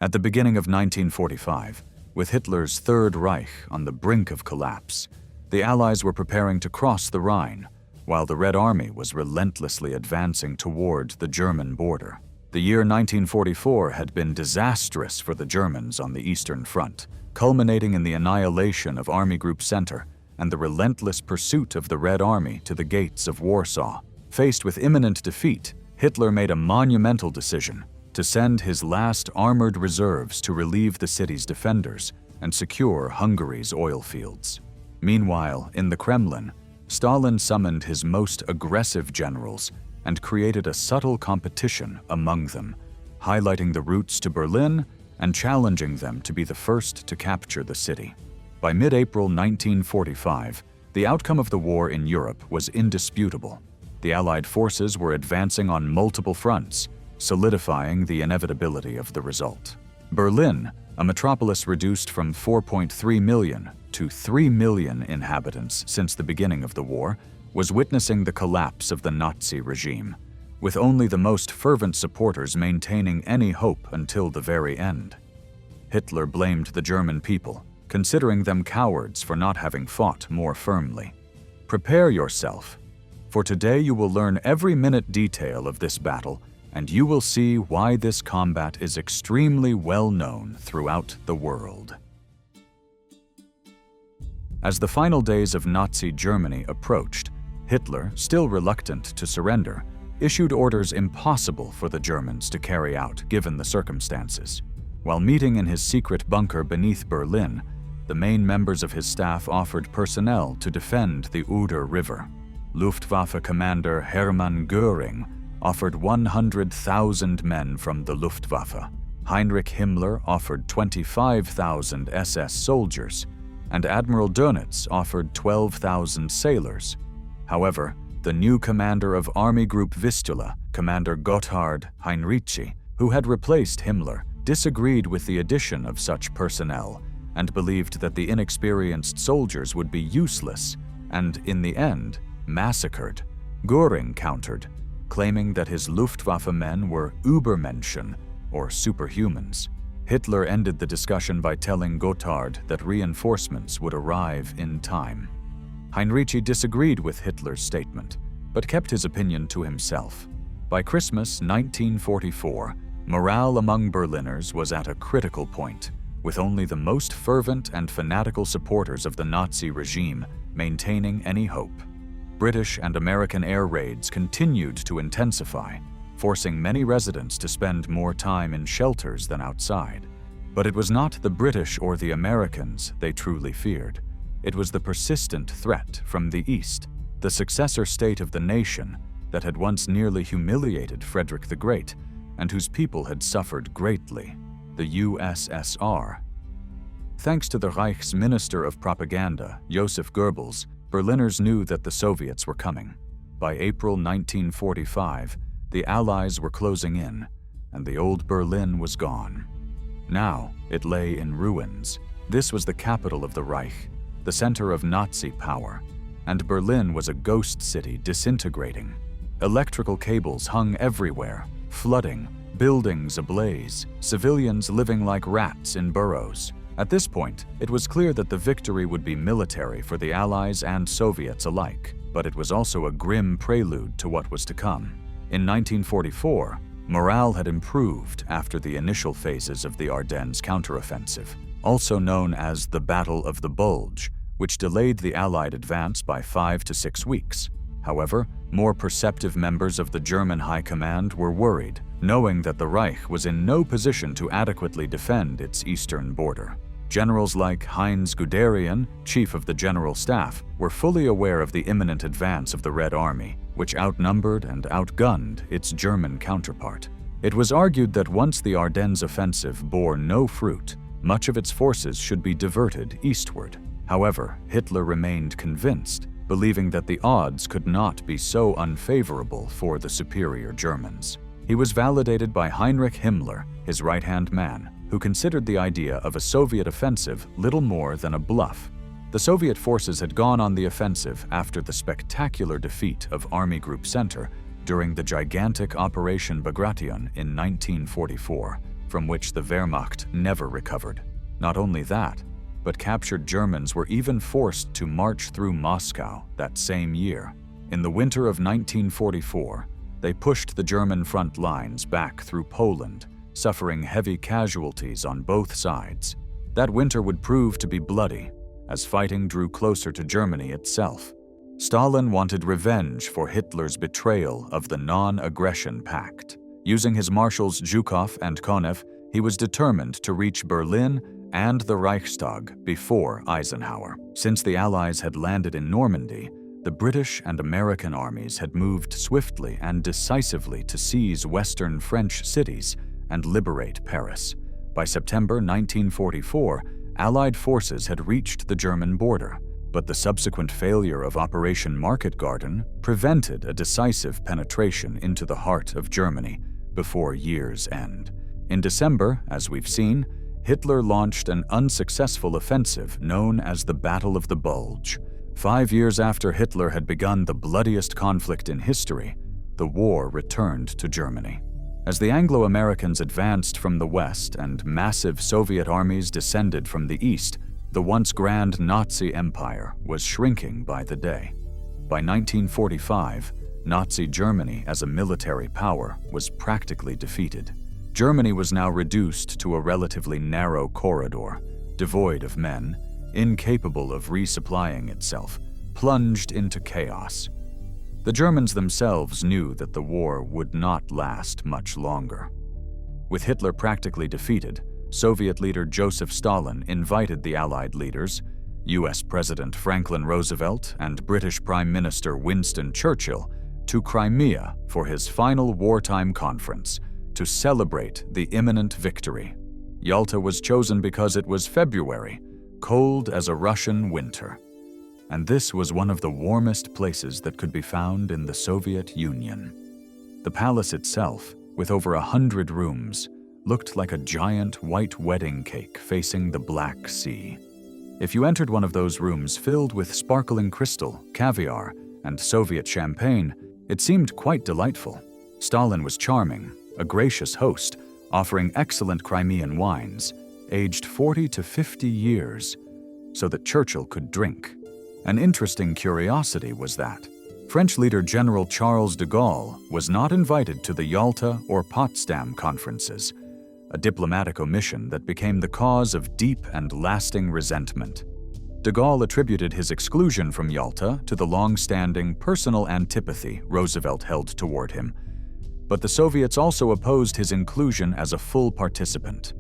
At the beginning of 1945, with Hitler's Third Reich on the brink of collapse, the Allies were preparing to cross the Rhine, while the Red Army was relentlessly advancing toward the German border. The year 1944 had been disastrous for the Germans on the Eastern Front, culminating in the annihilation of Army Group Center and the relentless pursuit of the Red Army to the gates of Warsaw. Faced with imminent defeat, Hitler made a monumental decision to send his last armored reserves to relieve the city's defenders and secure Hungary's oil fields. Meanwhile, in the Kremlin, Stalin summoned his most aggressive generals and created a subtle competition among them, highlighting the routes to Berlin and challenging them to be the first to capture the city. By mid-April 1945, the outcome of the war in Europe was indisputable. The Allied forces were advancing on multiple fronts, solidifying the inevitability of the result. Berlin, a metropolis reduced from 4.3 million to 3 million inhabitants since the beginning of the war, was witnessing the collapse of the Nazi regime, with only the most fervent supporters maintaining any hope until the very end. Hitler blamed the German people, considering them cowards for not having fought more firmly. Prepare yourself, for today you will learn every minute detail of this battle, and you will see why this combat is extremely well known throughout the world. As the final days of Nazi Germany approached, Hitler, still reluctant to surrender, issued orders impossible for the Germans to carry out given the circumstances. While meeting in his secret bunker beneath Berlin, the main members of his staff offered personnel to defend the Oder River. Luftwaffe Commander Hermann Göring offered 100,000 men from the Luftwaffe. Heinrich Himmler offered 25,000 SS soldiers, and Admiral Dönitz offered 12,000 sailors. However, the new commander of Army Group Vistula, Commander Gotthard Heinrici, who had replaced Himmler, disagreed with the addition of such personnel and believed that the inexperienced soldiers would be useless and, in the end, massacred. Göring countered, claiming that his Luftwaffe men were Übermenschen, or superhumans. Hitler ended the discussion by telling Gotthard that reinforcements would arrive in time. Heinrici disagreed with Hitler's statement, but kept his opinion to himself. By Christmas 1944, morale among Berliners was at a critical point, with only the most fervent and fanatical supporters of the Nazi regime maintaining any hope. British and American air raids continued to intensify, forcing many residents to spend more time in shelters than outside. But it was not the British or the Americans they truly feared. It was the persistent threat from the East, the successor state of the nation that had once nearly humiliated Frederick the Great and whose people had suffered greatly, the USSR. Thanks to the Reich's Minister of Propaganda, Joseph Goebbels, Berliners knew that the Soviets were coming. By April 1945, the Allies were closing in, and the old Berlin was gone. Now it lay in ruins. This was the capital of the Reich, the center of Nazi power, and Berlin was a ghost city disintegrating. Electrical cables hung everywhere, flooding, buildings ablaze, civilians living like rats in burrows. At this point, it was clear that the victory would be military for the Allies and Soviets alike, but it was also a grim prelude to what was to come. In 1944, morale had improved after the initial phases of the Ardennes counteroffensive, also known as the Battle of the Bulge, which delayed the Allied advance by 5 to 6 weeks. However, more perceptive members of the German High Command were worried, knowing that the Reich was in no position to adequately defend its eastern border. Generals like Heinz Guderian, chief of the General Staff, were fully aware of the imminent advance of the Red Army, which outnumbered and outgunned its German counterpart. It was argued that once the Ardennes offensive bore no fruit, much of its forces should be diverted eastward. However, Hitler remained convinced, believing that the odds could not be so unfavorable for the superior Germans. He was validated by Heinrich Himmler, his right-hand man, who considered the idea of a Soviet offensive little more than a bluff. The Soviet forces had gone on the offensive after the spectacular defeat of Army Group Center during the gigantic Operation Bagration in 1944. from which the Wehrmacht never recovered. Not only that, but captured Germans were even forced to march through Moscow that same year. In the winter of 1944, they pushed the German front lines back through Poland, suffering heavy casualties on both sides. That winter would prove to be bloody, as fighting drew closer to Germany itself. Stalin wanted revenge for Hitler's betrayal of the non-aggression pact. Using his marshals Zhukov and Konev, he was determined to reach Berlin and the Reichstag before Eisenhower. Since the Allies had landed in Normandy, the British and American armies had moved swiftly and decisively to seize western French cities and liberate Paris. By September 1944, Allied forces had reached the German border, but the subsequent failure of Operation Market Garden prevented a decisive penetration into the heart of Germany before year's end. In December, as we've seen, Hitler launched an unsuccessful offensive known as the Battle of the Bulge. 5 years after Hitler had begun the bloodiest conflict in history, the war returned to Germany. As the Anglo-Americans advanced from the west and massive Soviet armies descended from the east, the once grand Nazi empire was shrinking by the day. By 1945, Nazi Germany as a military power was practically defeated. Germany was now reduced to a relatively narrow corridor, devoid of men, incapable of resupplying itself, plunged into chaos. The Germans themselves knew that the war would not last much longer. With Hitler practically defeated, Soviet leader Joseph Stalin invited the Allied leaders, US President Franklin Roosevelt and British Prime Minister Winston Churchill, to Crimea for his final wartime conference to celebrate the imminent victory. Yalta was chosen because it was February, cold as a Russian winter. And this was one of the warmest places that could be found in the Soviet Union. The palace itself, with over 100 rooms, looked like a giant white wedding cake facing the Black Sea. If you entered one of those rooms filled with sparkling crystal, caviar, and Soviet champagne, it seemed quite delightful. Stalin was charming, a gracious host, offering excellent Crimean wines, aged 40 to 50 years, so that Churchill could drink. An interesting curiosity was that French leader General Charles de Gaulle was not invited to the Yalta or Potsdam conferences, a diplomatic omission that became the cause of deep and lasting resentment. De Gaulle attributed his exclusion from Yalta to the long-standing personal antipathy Roosevelt held toward him, but the Soviets also opposed his inclusion as a full participant.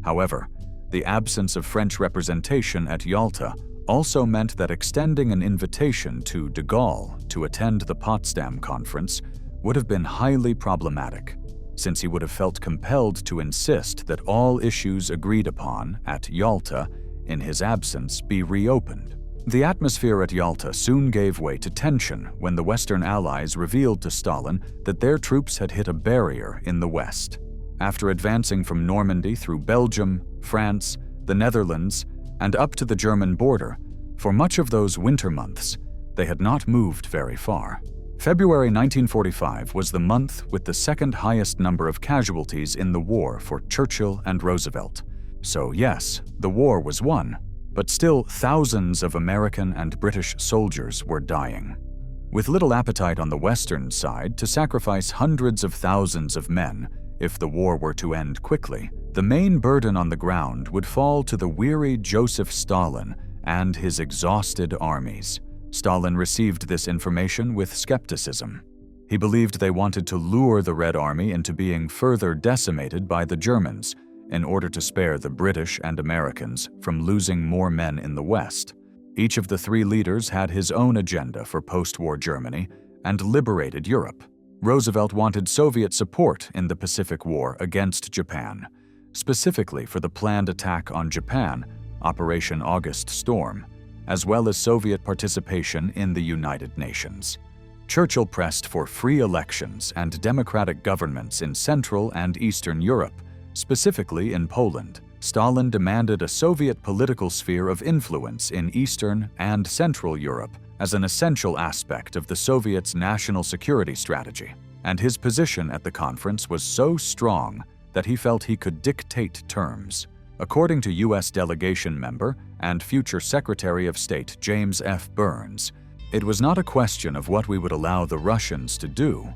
However, the absence of French representation at Yalta also meant that extending an invitation to de Gaulle to attend the Potsdam Conference would have been highly problematic, since he would have felt compelled to insist that all issues agreed upon at Yalta in his absence be reopened. The atmosphere at Yalta soon gave way to tension when the Western Allies revealed to Stalin that their troops had hit a barrier in the west. After advancing from Normandy through Belgium, France, the Netherlands, and up to the German border, for much of those winter months, they had not moved very far. February 1945 was the month with the second highest number of casualties in the war for Churchill and Roosevelt. So yes, the war was won, but still thousands of American and British soldiers were dying. With little appetite on the Western side to sacrifice hundreds of thousands of men if the war were to end quickly, the main burden on the ground would fall to the weary Joseph Stalin and his exhausted armies. Stalin received this information with skepticism. He believed they wanted to lure the Red Army into being further decimated by the Germans in order to spare the British and Americans from losing more men in the West. Each of the three leaders had his own agenda for post-war Germany and liberated Europe. Roosevelt wanted Soviet support in the Pacific War against Japan, specifically for the planned attack on Japan, Operation August Storm, as well as Soviet participation in the United Nations. Churchill pressed for free elections and democratic governments in Central and Eastern Europe, specifically in Poland. Stalin demanded a Soviet political sphere of influence in Eastern and Central Europe as an essential aspect of the Soviets' national security strategy, and his position at the conference was so strong that he felt he could dictate terms. According to U.S. delegation member and future Secretary of State James F. Burns, it was not a question of what we would allow the Russians to do,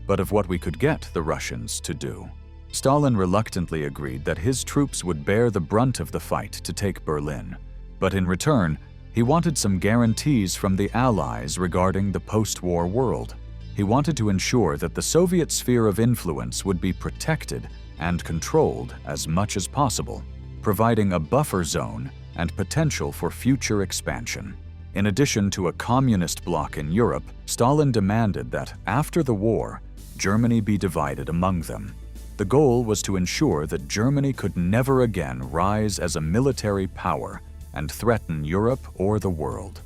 but of what we could get the Russians to do. Stalin reluctantly agreed that his troops would bear the brunt of the fight to take Berlin, but in return, he wanted some guarantees from the Allies regarding the post-war world. He wanted to ensure that the Soviet sphere of influence would be protected and controlled as much as possible, providing a buffer zone and potential for future expansion. In addition to a communist bloc in Europe, Stalin demanded that, after the war, Germany be divided among them. The goal was to ensure that Germany could never again rise as a military power and threaten Europe or the world.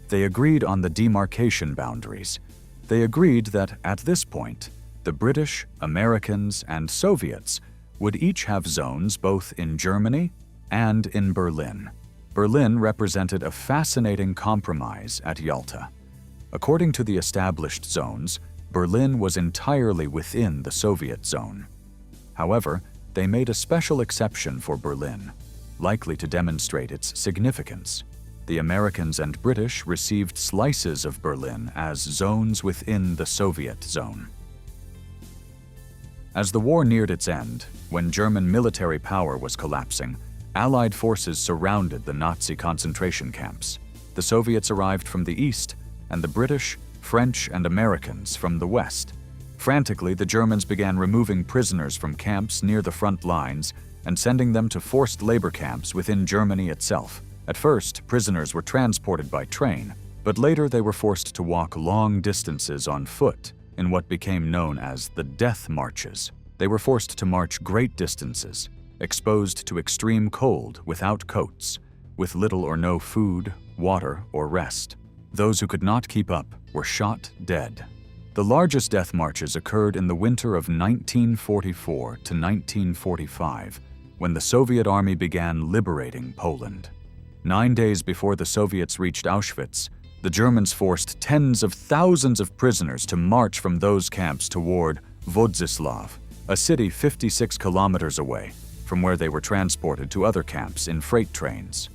They agreed on the demarcation boundaries. They agreed that, at this point, the British, Americans, and Soviets would each have zones both in Germany and in Berlin. Berlin represented a fascinating compromise at Yalta. According to the established zones, Berlin was entirely within the Soviet zone. However, they made a special exception for Berlin, likely to demonstrate its significance. The Americans and British received slices of Berlin as zones within the Soviet zone. As the war neared its end, when German military power was collapsing, Allied forces surrounded the Nazi concentration camps. The Soviets arrived from the east, and the British, French, and Americans from the west. Frantically, the Germans began removing prisoners from camps near the front lines and sending them to forced labor camps within Germany itself. At first, prisoners were transported by train, but later they were forced to walk long distances on foot in what became known as the death marches. They were forced to march great distances, exposed to extreme cold without coats, with little or no food, water, or rest. Those who could not keep up were shot dead. The largest death marches occurred in the winter of 1944 to 1945, when the Soviet army began liberating Poland. 9 days before the Soviets reached Auschwitz, the Germans forced tens of thousands of prisoners to march from those camps toward Wodzislaw, a city 56 kilometers away, from where they were transported to other camps in freight trains.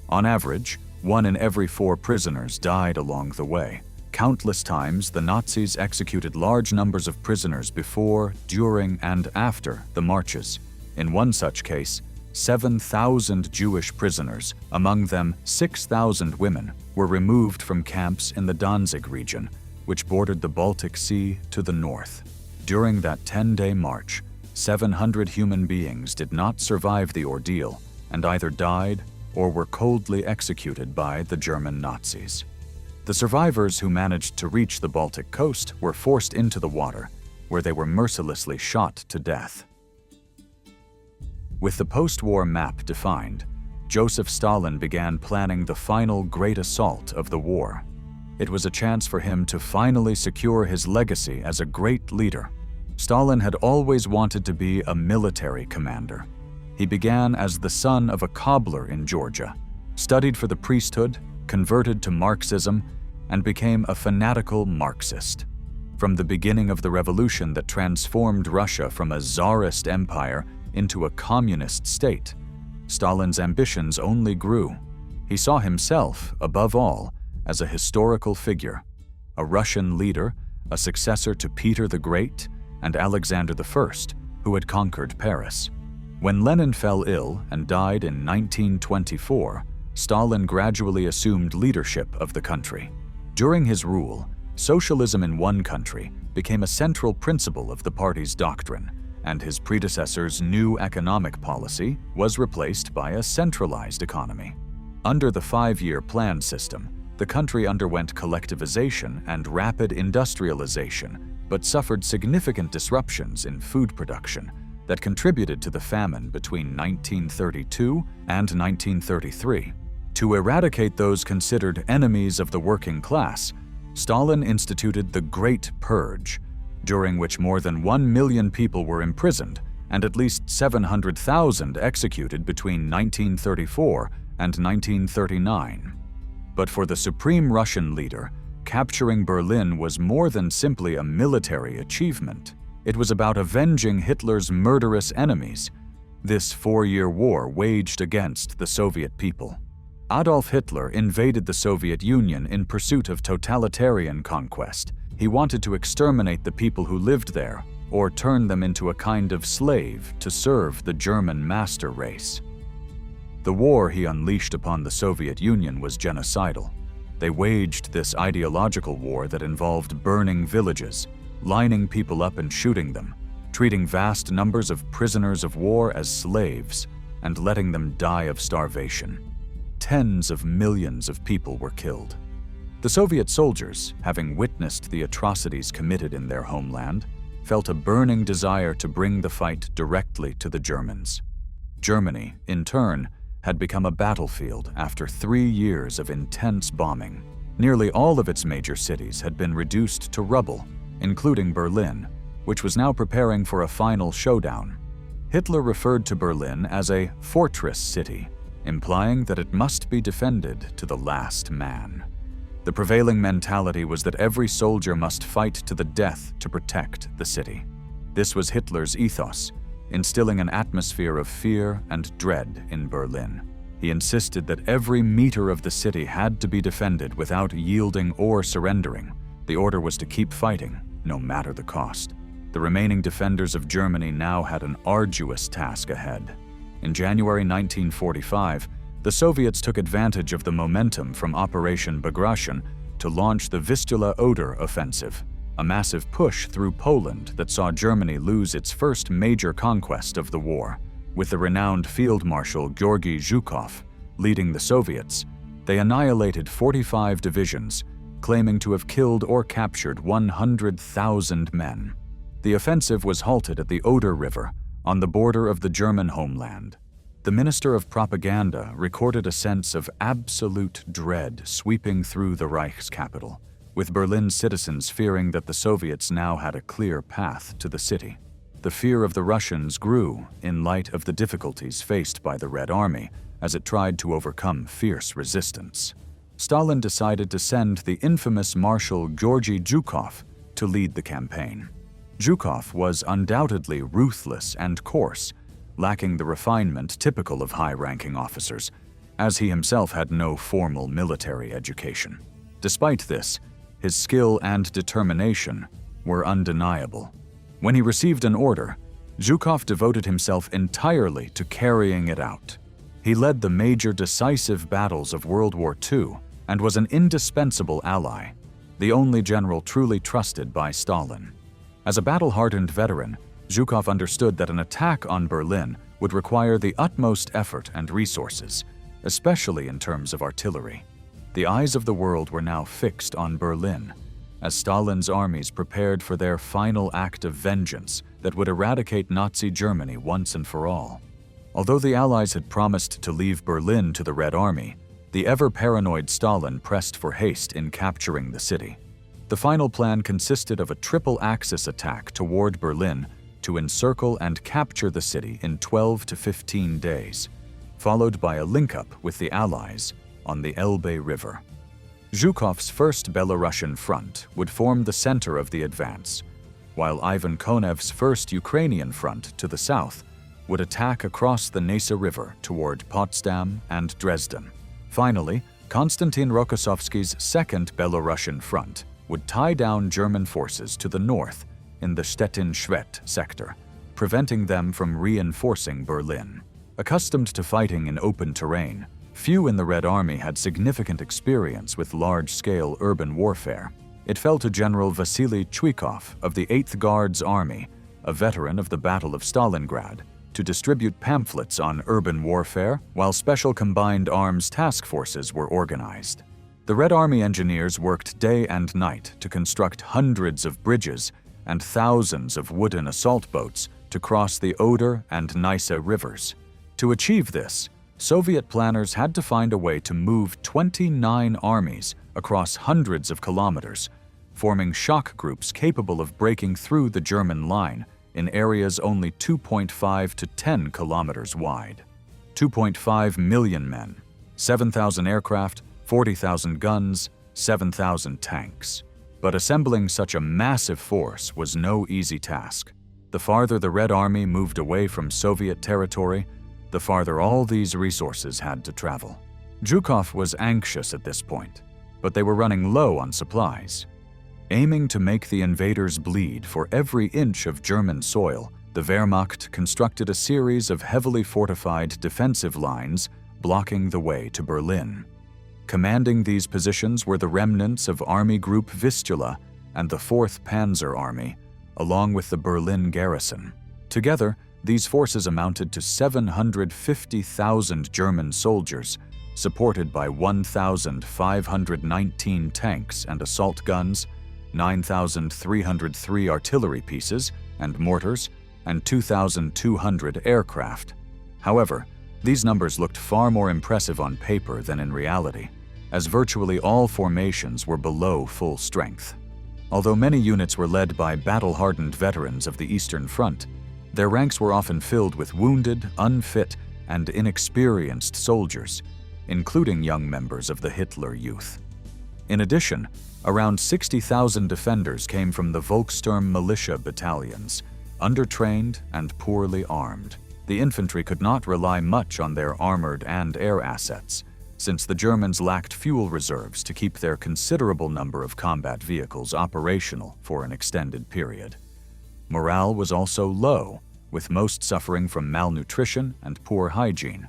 On average, 1 in every 4 prisoners died along the way. Countless times, the Nazis executed large numbers of prisoners before, during, and after the marches. In one such case, 7,000 Jewish prisoners, among them 6,000 women, were removed from camps in the Danzig region, which bordered the Baltic Sea to the north. During that 10-day march, 700 human beings did not survive the ordeal and either died or were coldly executed by the German Nazis. The survivors who managed to reach the Baltic coast were forced into the water, where they were mercilessly shot to death. With the post-war map defined, Joseph Stalin began planning the final great assault of the war. It was a chance for him to finally secure his legacy as a great leader. Stalin had always wanted to be a military commander. He began as the son of a cobbler in Georgia, studied for the priesthood, converted to Marxism, and became a fanatical Marxist. From the beginning of the revolution that transformed Russia from a czarist empire into a communist state, Stalin's ambitions only grew. He saw himself, above all, as a historical figure, a Russian leader, a successor to Peter the Great and Alexander I, who had conquered Paris. When Lenin fell ill and died in 1924, Stalin gradually assumed leadership of the country. During his rule, socialism in one country became a central principle of the party's doctrine, and his predecessor's new economic policy was replaced by a centralized economy. Under the 5-year plan system, the country underwent collectivization and rapid industrialization, but suffered significant disruptions in food production that contributed to the famine between 1932 and 1933. To eradicate those considered enemies of the working class, Stalin instituted the Great Purge, during which more than 1 million people were imprisoned and at least 700,000 executed between 1934 and 1939. But for the supreme Russian leader, capturing Berlin was more than simply a military achievement. It was about avenging Hitler's murderous enemies. This 4-year war waged against the Soviet people. Adolf Hitler invaded the Soviet Union in pursuit of totalitarian conquest. He wanted to exterminate the people who lived there, or turn them into a kind of slave to serve the German master race. The war he unleashed upon the Soviet Union was genocidal. They waged this ideological war that involved burning villages, lining people up and shooting them, treating vast numbers of prisoners of war as slaves, and letting them die of starvation. Tens of millions of people were killed. The Soviet soldiers, having witnessed the atrocities committed in their homeland, felt a burning desire to bring the fight directly to the Germans. Germany, in turn, had become a battlefield after 3 years of intense bombing. Nearly all of its major cities had been reduced to rubble, including Berlin, which was now preparing for a final showdown. Hitler referred to Berlin as a fortress city, implying that it must be defended to the last man. The prevailing mentality was that every soldier must fight to the death to protect the city. This was Hitler's ethos, instilling an atmosphere of fear and dread in Berlin. He insisted that every meter of the city had to be defended without yielding or surrendering. The order was to keep fighting, no matter the cost. The remaining defenders of Germany now had an arduous task ahead. In January 1945, the Soviets took advantage of the momentum from Operation Bagration to launch the Vistula-Oder offensive, a massive push through Poland that saw Germany lose its first major conquest of the war. With the renowned Field Marshal Georgy Zhukov leading the Soviets, they annihilated 45 divisions, claiming to have killed or captured 100,000 men. The offensive was halted at the Oder River, on the border of the German homeland. The Minister of Propaganda recorded a sense of absolute dread sweeping through the Reich's capital, with Berlin's citizens fearing that the Soviets now had a clear path to the city. The fear of the Russians grew in light of the difficulties faced by the Red Army as it tried to overcome fierce resistance. Stalin decided to send the infamous Marshal Georgy Zhukov to lead the campaign. Zhukov was undoubtedly ruthless and coarse, lacking the refinement typical of high-ranking officers, as he himself had no formal military education. Despite this, his skill and determination were undeniable. When he received an order, Zhukov devoted himself entirely to carrying it out. He led the major decisive battles of World War II and was an indispensable ally, the only general truly trusted by Stalin. As a battle-hardened veteran, Zhukov understood that an attack on Berlin would require the utmost effort and resources, especially in terms of artillery. The eyes of the world were now fixed on Berlin, as Stalin's armies prepared for their final act of vengeance that would eradicate Nazi Germany once and for all. Although the Allies had promised to leave Berlin to the Red Army, the ever-paranoid Stalin pressed for haste in capturing the city. The final plan consisted of a triple-axis attack toward Berlin to encircle and capture the city in 12 to 15 days, followed by a link-up with the Allies on the Elbe River. Zhukov's first Belarusian front would form the center of the advance, while Ivan Konev's first Ukrainian front to the south would attack across the Nesa River toward Potsdam and Dresden. Finally, Konstantin Rokossovsky's second Belarusian front would tie down German forces to the north in the Stettin-Schwedt sector, preventing them from reinforcing Berlin. Accustomed to fighting in open terrain, few in the Red Army had significant experience with large-scale urban warfare. It fell to General Vasily Chuikov of the 8th Guards Army, a veteran of the Battle of Stalingrad, to distribute pamphlets on urban warfare while special combined arms task forces were organized. The Red Army engineers worked day and night to construct hundreds of bridges and thousands of wooden assault boats to cross the Oder and Nisa rivers. To achieve this, Soviet planners had to find a way to move 29 armies across hundreds of kilometers, forming shock groups capable of breaking through the German line in areas only 2.5 to 10 kilometers wide. 2.5 million men, 7,000 aircraft, 40,000 guns, 7,000 tanks. But assembling such a massive force was no easy task. The farther the Red Army moved away from Soviet territory, the farther all these resources had to travel. Zhukov was anxious at this point, but they were running low on supplies. Aiming to make the invaders bleed for every inch of German soil, the Wehrmacht constructed a series of heavily fortified defensive lines blocking the way to Berlin. Commanding these positions were the remnants of Army Group Vistula and the 4th Panzer Army, along with the Berlin garrison. Together, these forces amounted to 750,000 German soldiers, supported by 1,519 tanks and assault guns, 9,303 artillery pieces and mortars, and 2,200 aircraft. However, these numbers looked far more impressive on paper than in reality, as virtually all formations were below full strength. Although many units were led by battle-hardened veterans of the Eastern Front, their ranks were often filled with wounded, unfit, and inexperienced soldiers, including young members of the Hitler Youth. In addition, around 60,000 defenders came from the Volkssturm militia battalions, undertrained and poorly armed. The infantry could not rely much on their armored and air assets, since the Germans lacked fuel reserves to keep their considerable number of combat vehicles operational for an extended period. Morale was also low, with most suffering from malnutrition and poor hygiene.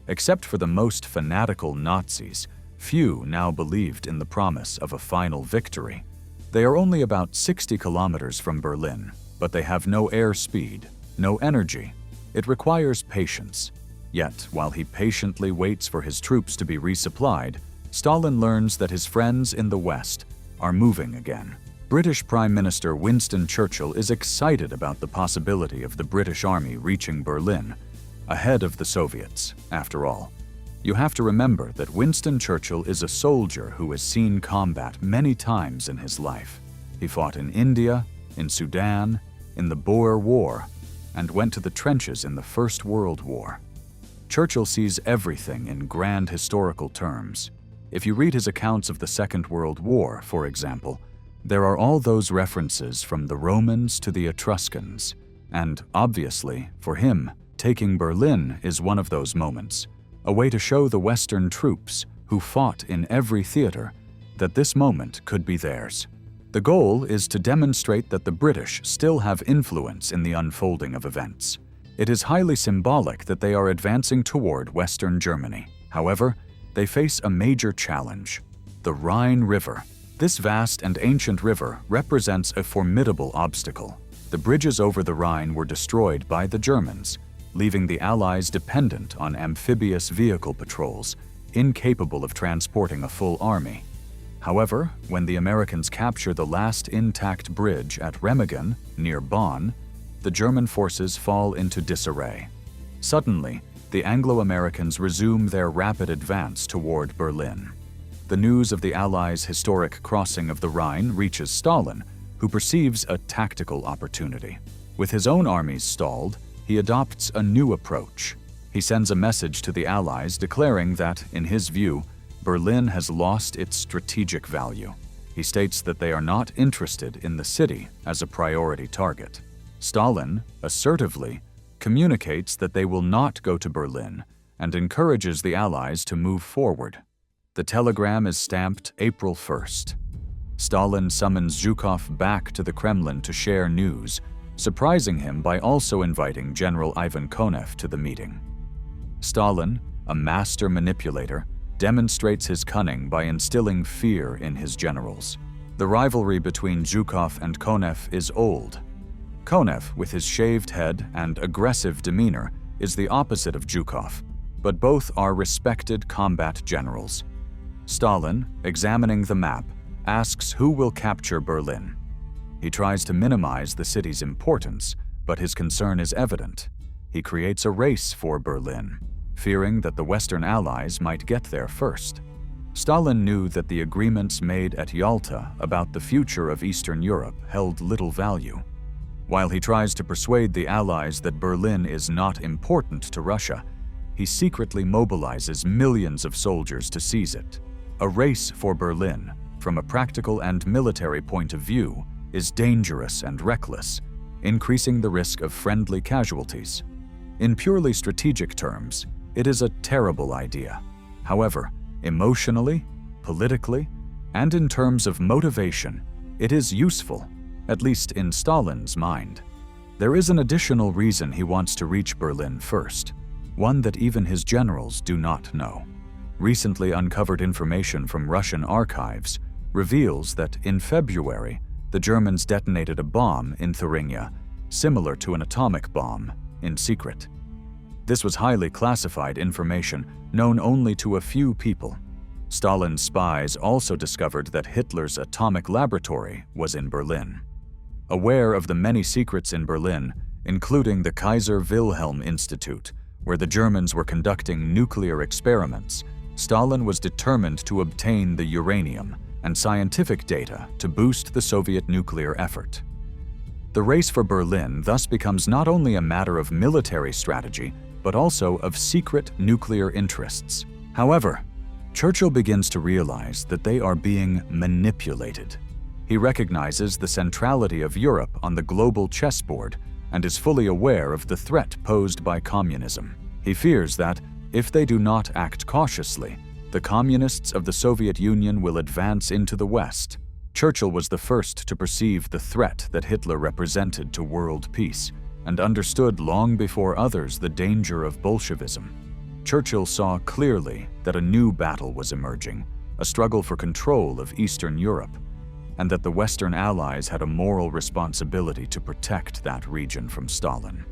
Except for the most fanatical Nazis, few now believed in the promise of a final victory. They are only about 60 kilometers from Berlin, but they have no air speed, no energy. It requires patience. Yet, while he patiently waits for his troops to be resupplied, Stalin learns that his friends in the West are moving again. British Prime Minister Winston Churchill is excited about the possibility of the British Army reaching Berlin, ahead of the Soviets, after all. You have to remember that Winston Churchill is a soldier who has seen combat many times in his life. He fought in India, in Sudan, in the Boer War, and went to the trenches in the First World War. Churchill sees everything in grand historical terms. If you read his accounts of the Second World War, for example, there are all those references from the Romans to the Etruscans, and obviously, for him, taking Berlin is one of those moments, a way to show the Western troops, who fought in every theater, that this moment could be theirs. The goal is to demonstrate that the British still have influence in the unfolding of events. It is highly symbolic that they are advancing toward Western Germany. However, they face a major challenge: the Rhine River. This vast and ancient river represents a formidable obstacle. The bridges over the Rhine were destroyed by the Germans, leaving the Allies dependent on amphibious vehicle patrols, incapable of transporting a full army. However, when the Americans capture the last intact bridge at Remagen, near Bonn, the German forces fall into disarray. Suddenly, the Anglo-Americans resume their rapid advance toward Berlin. The news of the Allies' historic crossing of the Rhine reaches Stalin, who perceives a tactical opportunity. With his own armies stalled, he adopts a new approach. He sends a message to the Allies declaring that, in his view, Berlin has lost its strategic value. He states that they are not interested in the city as a priority target. Stalin, assertively, communicates that they will not go to Berlin and encourages the Allies to move forward. The telegram is stamped April 1st. Stalin summons Zhukov back to the Kremlin to share news, surprising him by also inviting General Ivan Konev to the meeting. Stalin, a master manipulator, demonstrates his cunning by instilling fear in his generals. The rivalry between Zhukov and Konev is old. Konev, with his shaved head and aggressive demeanor, is the opposite of Zhukov, but both are respected combat generals. Stalin, examining the map, asks who will capture Berlin. He tries to minimize the city's importance, but his concern is evident. He creates a race for Berlin, fearing that the Western Allies might get there first. Stalin knew that the agreements made at Yalta about the future of Eastern Europe held little value. While he tries to persuade the Allies that Berlin is not important to Russia, he secretly mobilizes millions of soldiers to seize it. A race for Berlin, from a practical and military point of view, is dangerous and reckless, increasing the risk of friendly casualties. In purely strategic terms, it is a terrible idea. However, emotionally, politically, and in terms of motivation, it is useful, at least in Stalin's mind. There is an additional reason he wants to reach Berlin first, one that even his generals do not know. Recently uncovered information from Russian archives reveals that in February, the Germans detonated a bomb in Thuringia, similar to an atomic bomb, in secret. This was highly classified information known only to a few people. Stalin's spies also discovered that Hitler's atomic laboratory was in Berlin. Aware of the many secrets in Berlin, including the Kaiser Wilhelm Institute, where the Germans were conducting nuclear experiments, Stalin was determined to obtain the uranium and scientific data to boost the Soviet nuclear effort. The race for Berlin thus becomes not only a matter of military strategy, but also of secret nuclear interests. However, Churchill begins to realize that they are being manipulated. He recognizes the centrality of Europe on the global chessboard and is fully aware of the threat posed by communism. He fears that, if they do not act cautiously, the communists of the Soviet Union will advance into the West. Churchill was the first to perceive the threat that Hitler represented to world peace, and understood long before others the danger of Bolshevism. Churchill saw clearly that a new battle was emerging, a struggle for control of Eastern Europe, and that the Western Allies had a moral responsibility to protect that region from Stalin.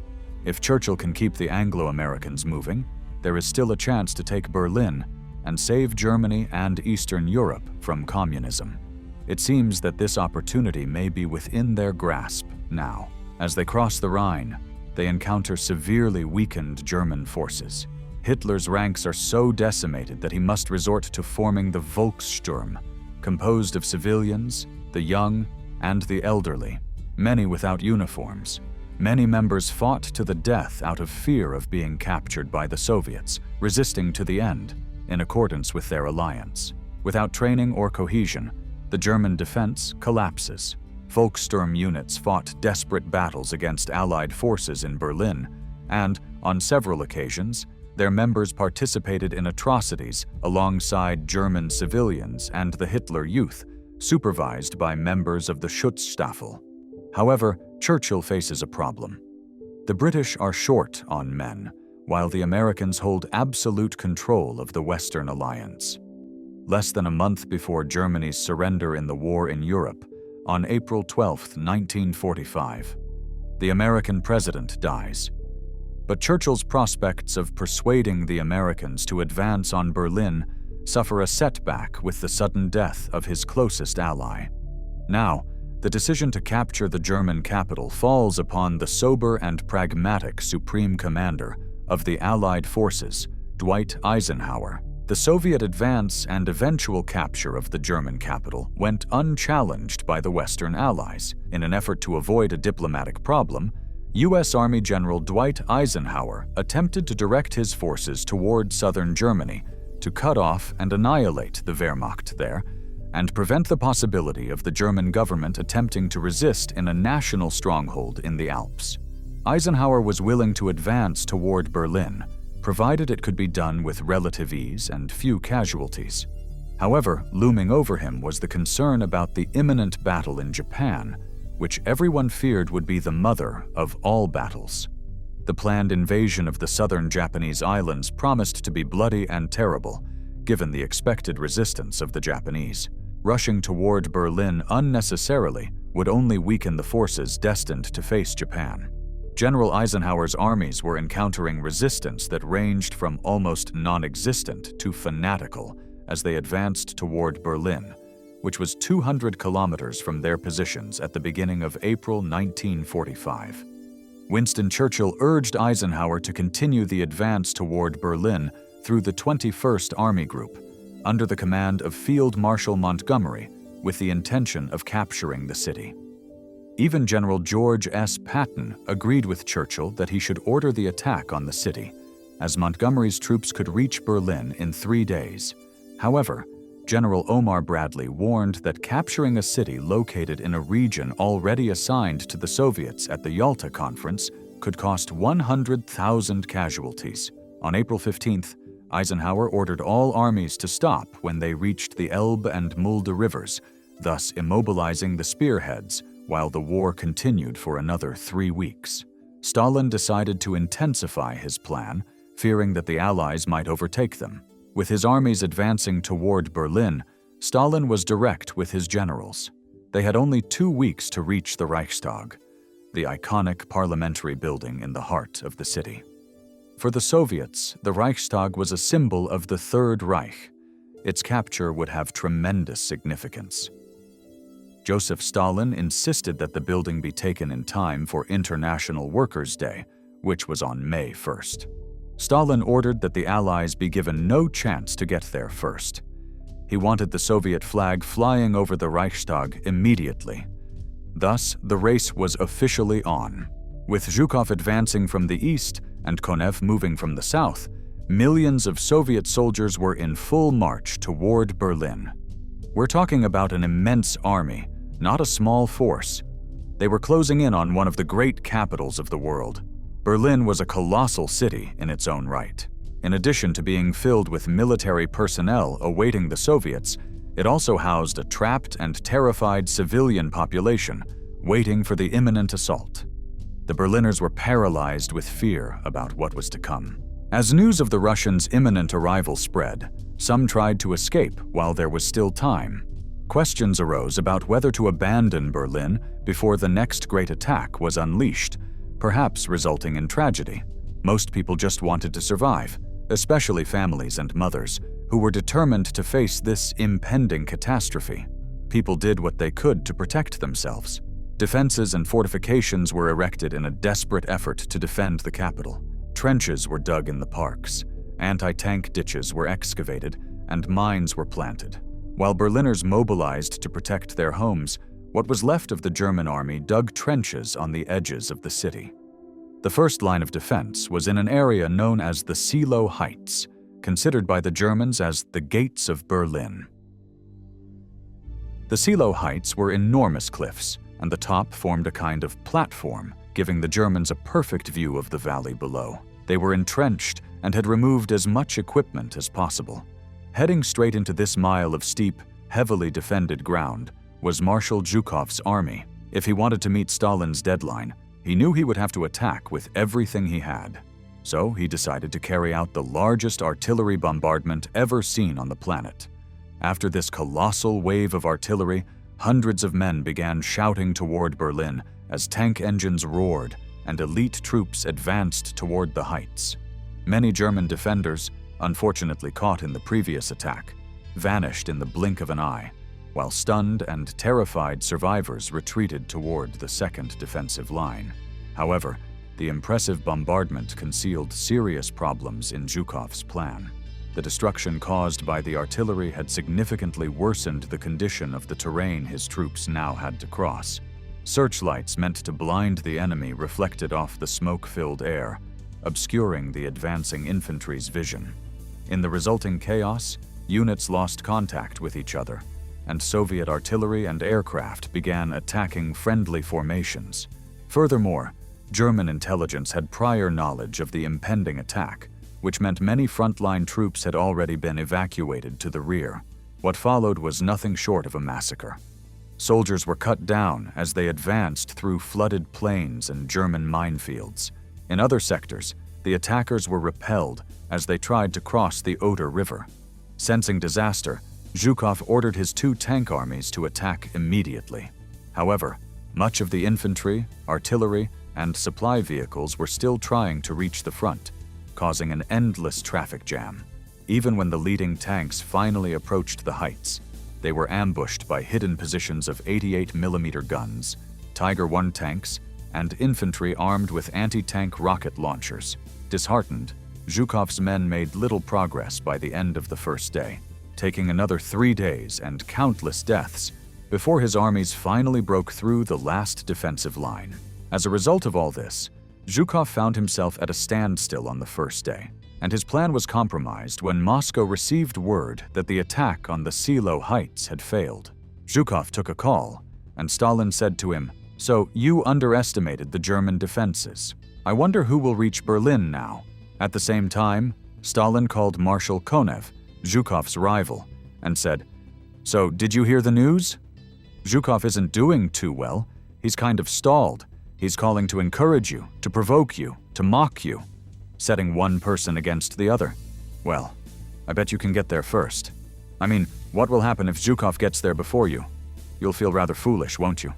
If Churchill can keep the Anglo-Americans moving, there is still a chance to take Berlin and save Germany and Eastern Europe from communism. It seems that this opportunity may be within their grasp now. As they cross the Rhine, they encounter severely weakened German forces. Hitler's ranks are so decimated that he must resort to forming the Volkssturm, composed of civilians, the young, and the elderly, many without uniforms. Many members fought to the death out of fear of being captured by the Soviets, resisting to the end, in accordance with their alliance. Without training or cohesion, the German defense collapses. Volkssturm units fought desperate battles against Allied forces in Berlin, and, on several occasions, their members participated in atrocities alongside German civilians and the Hitler Youth, supervised by members of the Schutzstaffel. However, Churchill faces a problem. The British are short on men, while the Americans hold absolute control of the Western Alliance. Less than a month before Germany's surrender in the war in Europe, on April 12, 1945, the American president dies. But Churchill's prospects of persuading the Americans to advance on Berlin suffer a setback with the sudden death of his closest ally. Now, the decision to capture the German capital falls upon the sober and pragmatic supreme commander of the Allied forces, Dwight Eisenhower. The Soviet advance and eventual capture of the German capital went unchallenged by the Western Allies. In an effort to avoid a diplomatic problem, U.S. Army General Dwight Eisenhower attempted to direct his forces toward southern Germany to cut off and annihilate the Wehrmacht there and prevent the possibility of the German government attempting to resist in a national stronghold in the Alps. Eisenhower was willing to advance toward Berlin, provided it could be done with relative ease and few casualties. However, looming over him was the concern about the imminent battle in Japan, which everyone feared would be the mother of all battles. The planned invasion of the southern Japanese islands promised to be bloody and terrible, given the expected resistance of the Japanese. Rushing toward Berlin unnecessarily would only weaken the forces destined to face Japan. General Eisenhower's armies were encountering resistance that ranged from almost non-existent to fanatical as they advanced toward Berlin, which was 200 kilometers from their positions at the beginning of April 1945. Winston Churchill urged Eisenhower to continue the advance toward Berlin through the 21st Army Group, under the command of Field Marshal Montgomery, with the intention of capturing the city. Even General George S. Patton agreed with Churchill that he should order the attack on the city, as Montgomery's troops could reach Berlin in 3 days. However, General Omar Bradley warned that capturing a city located in a region already assigned to the Soviets at the Yalta Conference could cost 100,000 casualties. On April 15th, Eisenhower ordered all armies to stop when they reached the Elbe and Mulde rivers, thus immobilizing the spearheads while the war continued for another 3 weeks. Stalin decided to intensify his plan, fearing that the Allies might overtake them. With his armies advancing toward Berlin, Stalin was direct with his generals. They had only 2 weeks to reach the Reichstag, the iconic parliamentary building in the heart of the city. For the Soviets, the Reichstag was a symbol of the Third Reich. Its capture would have tremendous significance. Joseph Stalin insisted that the building be taken in time for International Workers' Day, which was on May 1st. Stalin ordered that the Allies be given no chance to get there first. He wanted the Soviet flag flying over the Reichstag immediately. Thus, the race was officially on. With Zhukov advancing from the east and Konev moving from the south, millions of Soviet soldiers were in full march toward Berlin. We're talking about an immense army, not a small force. They were closing in on one of the great capitals of the world. Berlin was a colossal city in its own right. In addition to being filled with military personnel awaiting the Soviets, it also housed a trapped and terrified civilian population waiting for the imminent assault. The Berliners were paralyzed with fear about what was to come. As news of the Russians' imminent arrival spread, some tried to escape while there was still time. Questions arose about whether to abandon Berlin before the next great attack was unleashed, perhaps resulting in tragedy. Most people just wanted to survive, especially families and mothers, who were determined to face this impending catastrophe. People did what they could to protect themselves. Defenses and fortifications were erected in a desperate effort to defend the capital. Trenches were dug in the parks, anti-tank ditches were excavated, and mines were planted. While Berliners mobilized to protect their homes, what was left of the German army dug trenches on the edges of the city. The first line of defense was in an area known as the Seelow Heights, considered by the Germans as the Gates of Berlin. The Seelow Heights were enormous cliffs, and the top formed a kind of platform, giving the Germans a perfect view of the valley below. They were entrenched and had removed as much equipment as possible. Heading straight into this mile of steep, heavily defended ground was Marshal Zhukov's army. If he wanted to meet Stalin's deadline, he knew he would have to attack with everything he had. So he decided to carry out the largest artillery bombardment ever seen on the planet. After this colossal wave of artillery, hundreds of men began shouting toward Berlin as tank engines roared and elite troops advanced toward the heights. Many German defenders, unfortunately caught in the previous attack, vanished in the blink of an eye, while stunned and terrified survivors retreated toward the second defensive line. However, the impressive bombardment concealed serious problems in Zhukov's plan. The destruction caused by the artillery had significantly worsened the condition of the terrain his troops now had to cross. Searchlights meant to blind the enemy reflected off the smoke-filled air, obscuring the advancing infantry's vision. In the resulting chaos, units lost contact with each other, and Soviet artillery and aircraft began attacking friendly formations. Furthermore, German intelligence had prior knowledge of the impending attack, which meant many frontline troops had already been evacuated to the rear. What followed was nothing short of a massacre. Soldiers were cut down as they advanced through flooded plains and German minefields. In other sectors, the attackers were repelled as they tried to cross the Oder River. Sensing disaster, Zhukov ordered his 2 tank armies to attack immediately. However, much of the infantry, artillery, and supply vehicles were still trying to reach the front, causing an endless traffic jam. Even when the leading tanks finally approached the heights, they were ambushed by hidden positions of 88mm guns, Tiger I tanks, and infantry armed with anti-tank rocket launchers. Disheartened, Zhukov's men made little progress by the end of the first day, taking another 3 days and countless deaths before his armies finally broke through the last defensive line. As a result of all this, Zhukov found himself at a standstill on the first day. and his plan was compromised when Moscow received word that the attack on the Silo Heights had failed. Zhukov took a call, and Stalin said to him, "So you underestimated the German defenses. I wonder who will reach Berlin now." At the same time, Stalin called Marshal Konev, Zhukov's rival, and said, "So did you hear the news? Zhukov isn't doing too well. He's kind of stalled. He's calling to encourage you, to provoke you, to mock you, setting one person against the other. Well, I bet you can get there first. I mean, what will happen if Zhukov gets there before you? You'll feel rather foolish, won't you?"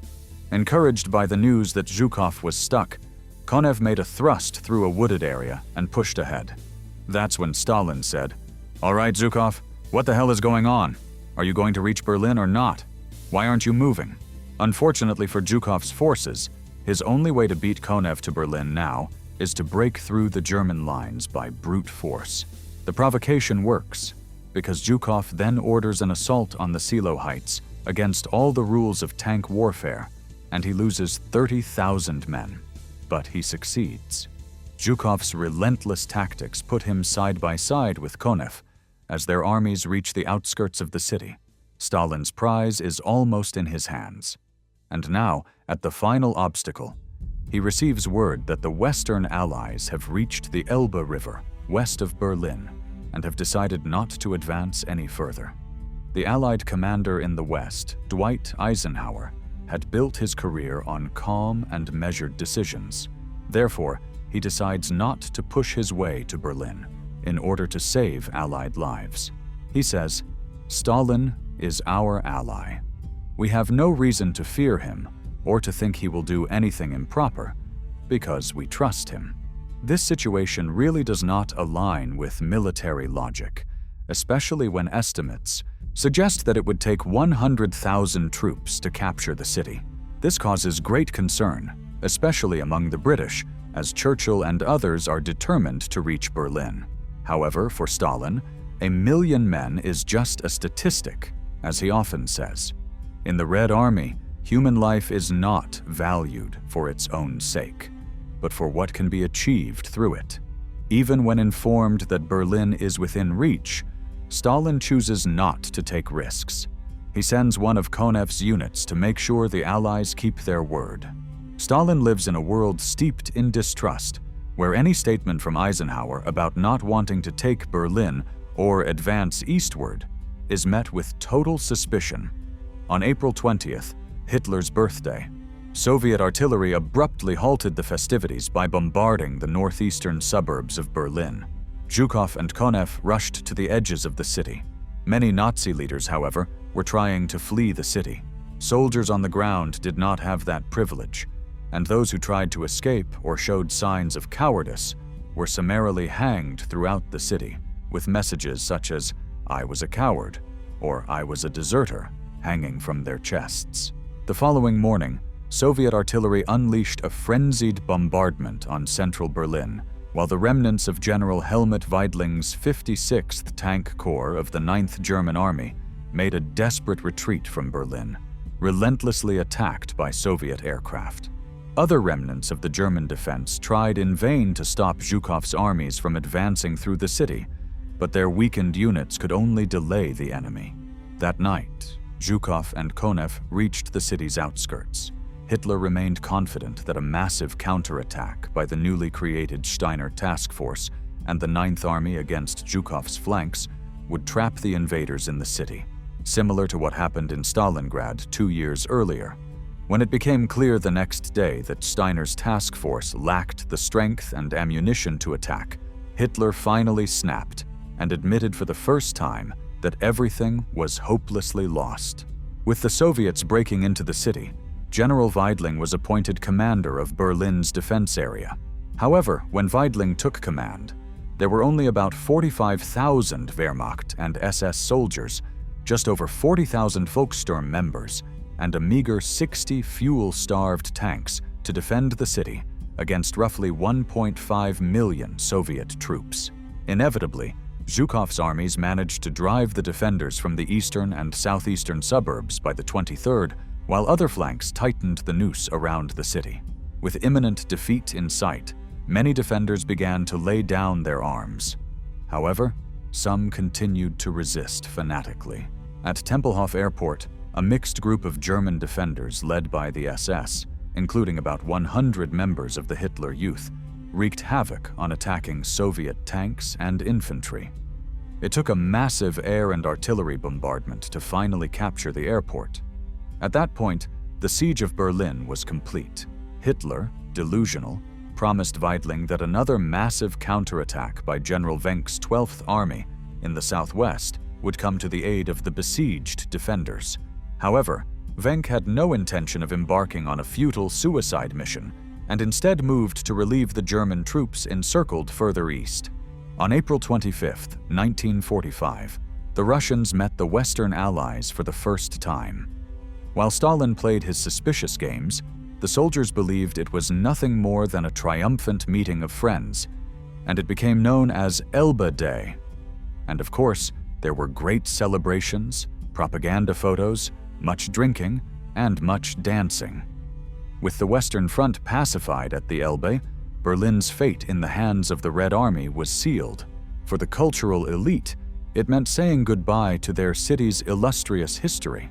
Encouraged by the news that Zhukov was stuck, Konev made a thrust through a wooded area and pushed ahead. That's when Stalin said, "All right, Zhukov, what the hell is going on? Are you going to reach Berlin or not? Why aren't you moving?" Unfortunately for Zhukov's forces, his only way to beat Konev to Berlin now is to break through the German lines by brute force. The provocation works, because Zhukov then orders an assault on the Silo Heights against all the rules of tank warfare, and he loses 30,000 men. But he succeeds. Zhukov's relentless tactics put him side by side with Konev as their armies reach the outskirts of the city. Stalin's prize is almost in his hands. And now, at the final obstacle, he receives word that the Western Allies have reached the Elbe River, west of Berlin, and have decided not to advance any further. The Allied commander in the West, Dwight Eisenhower, had built his career on calm and measured decisions. Therefore, he decides not to push his way to Berlin in order to save Allied lives. He says, "Stalin is our ally. We have no reason to fear him or to think he will do anything improper, because we trust him." This situation really does not align with military logic, especially when estimates suggest that it would take 100,000 troops to capture the city. This causes great concern, especially among the British, as Churchill and others are determined to reach Berlin. However, for Stalin, 1,000,000 men is just a statistic, as he often says. In the Red Army, human life is not valued for its own sake, but for what can be achieved through it. Even when informed that Berlin is within reach, Stalin chooses not to take risks. He sends one of Konev's units to make sure the Allies keep their word. Stalin lives in a world steeped in distrust, where any statement from Eisenhower about not wanting to take Berlin or advance eastward is met with total suspicion. On April 20th, Hitler's birthday, Soviet artillery abruptly halted the festivities by bombarding the northeastern suburbs of Berlin. Zhukov and Konev rushed to the edges of the city. Many Nazi leaders, however, were trying to flee the city. Soldiers on the ground did not have that privilege, and those who tried to escape or showed signs of cowardice were summarily hanged throughout the city, with messages such as, "I was a coward," or "I was a deserter," hanging from their chests. The following morning, Soviet artillery unleashed a frenzied bombardment on central Berlin, while the remnants of General Helmut Weidling's 56th Tank Corps of the 9th German Army made a desperate retreat from Berlin, relentlessly attacked by Soviet aircraft. Other remnants of the German defense tried in vain to stop Zhukov's armies from advancing through the city, but their weakened units could only delay the enemy. That night, Zhukov and Konev reached the city's outskirts. Hitler remained confident that a massive counterattack by the newly created Steiner Task Force and the 9th Army against Zhukov's flanks would trap the invaders in the city, similar to what happened in Stalingrad 2 years earlier. When it became clear the next day that Steiner's task force lacked the strength and ammunition to attack, Hitler finally snapped and admitted for the first time that everything was hopelessly lost. With the Soviets breaking into the city, General Weidling was appointed commander of Berlin's defense area. However, when Weidling took command, there were only about 45,000 Wehrmacht and SS soldiers, just over 40,000 Volkssturm members, and a meager 60 fuel-starved tanks to defend the city against roughly 1.5 million Soviet troops. Inevitably, Zhukov's armies managed to drive the defenders from the eastern and southeastern suburbs by the 23rd, while other flanks tightened the noose around the city. With imminent defeat in sight, many defenders began to lay down their arms. However, some continued to resist fanatically. At Tempelhof Airport, a mixed group of German defenders led by the SS, including about 100 members of the Hitler Youth, wreaked havoc on attacking Soviet tanks and infantry. It took a massive air and artillery bombardment to finally capture the airport. At that point, the siege of Berlin was complete. Hitler, delusional, promised Weidling that another massive counterattack by General Wenck's 12th Army in the southwest would come to the aid of the besieged defenders. However, Wenck had no intention of embarking on a futile suicide mission and instead moved to relieve the German troops encircled further east. On April 25, 1945, the Russians met the Western Allies for the first time. While Stalin played his suspicious games, the soldiers believed it was nothing more than a triumphant meeting of friends, and it became known as Elba Day. And of course, there were great celebrations, propaganda photos, much drinking, and much dancing. With the Western Front pacified at the Elbe, Berlin's fate in the hands of the Red Army was sealed. For the cultural elite, it meant saying goodbye to their city's illustrious history.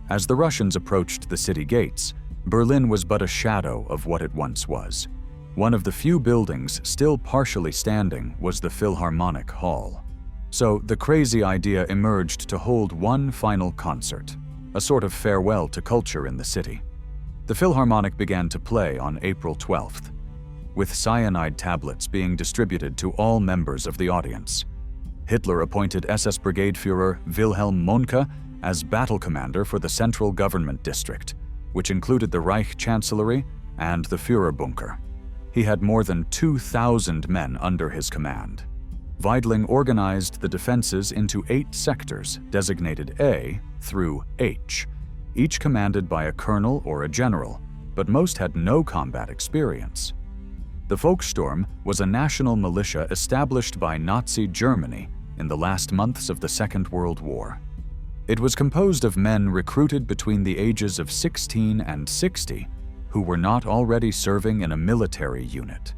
As the Russians approached the city gates, Berlin was but a shadow of what it once was. One of the few buildings still partially standing was the Philharmonic Hall. So the crazy idea emerged to hold one final concert, a sort of farewell to culture in the city. The Philharmonic began to play on April 12th, with cyanide tablets being distributed to all members of the audience. Hitler appointed SS Brigade Führer Wilhelm Mohnke as battle commander for the Central Government District, which included the Reich Chancellery and the Führerbunker. He had more than 2,000 men under his command. Weidling organized the defenses into 8 sectors designated A through H, each commanded by a colonel or a general, but most had no combat experience. The Volkssturm was a national militia established by Nazi Germany in the last months of the Second World War. It was composed of men recruited between the ages of 16 and 60 who were not already serving in a military unit.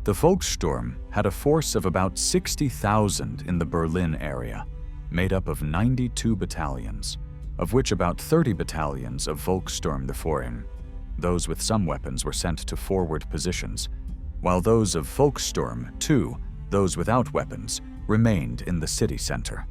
The Volkssturm had a force of about 60,000 in the Berlin area, made up of 92 battalions, of which about 30 battalions of Volkssturm the Foreign. Those with some weapons were sent to forward positions, while those of Volkssturm II, those without weapons, remained in the city center.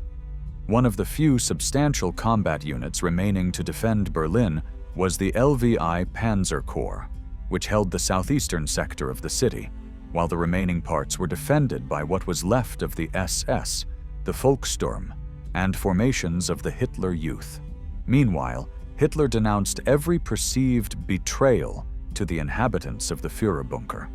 One of the few substantial combat units remaining to defend Berlin was the LVI Panzer Corps, which held the southeastern sector of the city, while the remaining parts were defended by what was left of the SS, the Volkssturm, and formations of the Hitler Youth. Meanwhile, Hitler denounced every perceived betrayal to the inhabitants of the Führerbunker.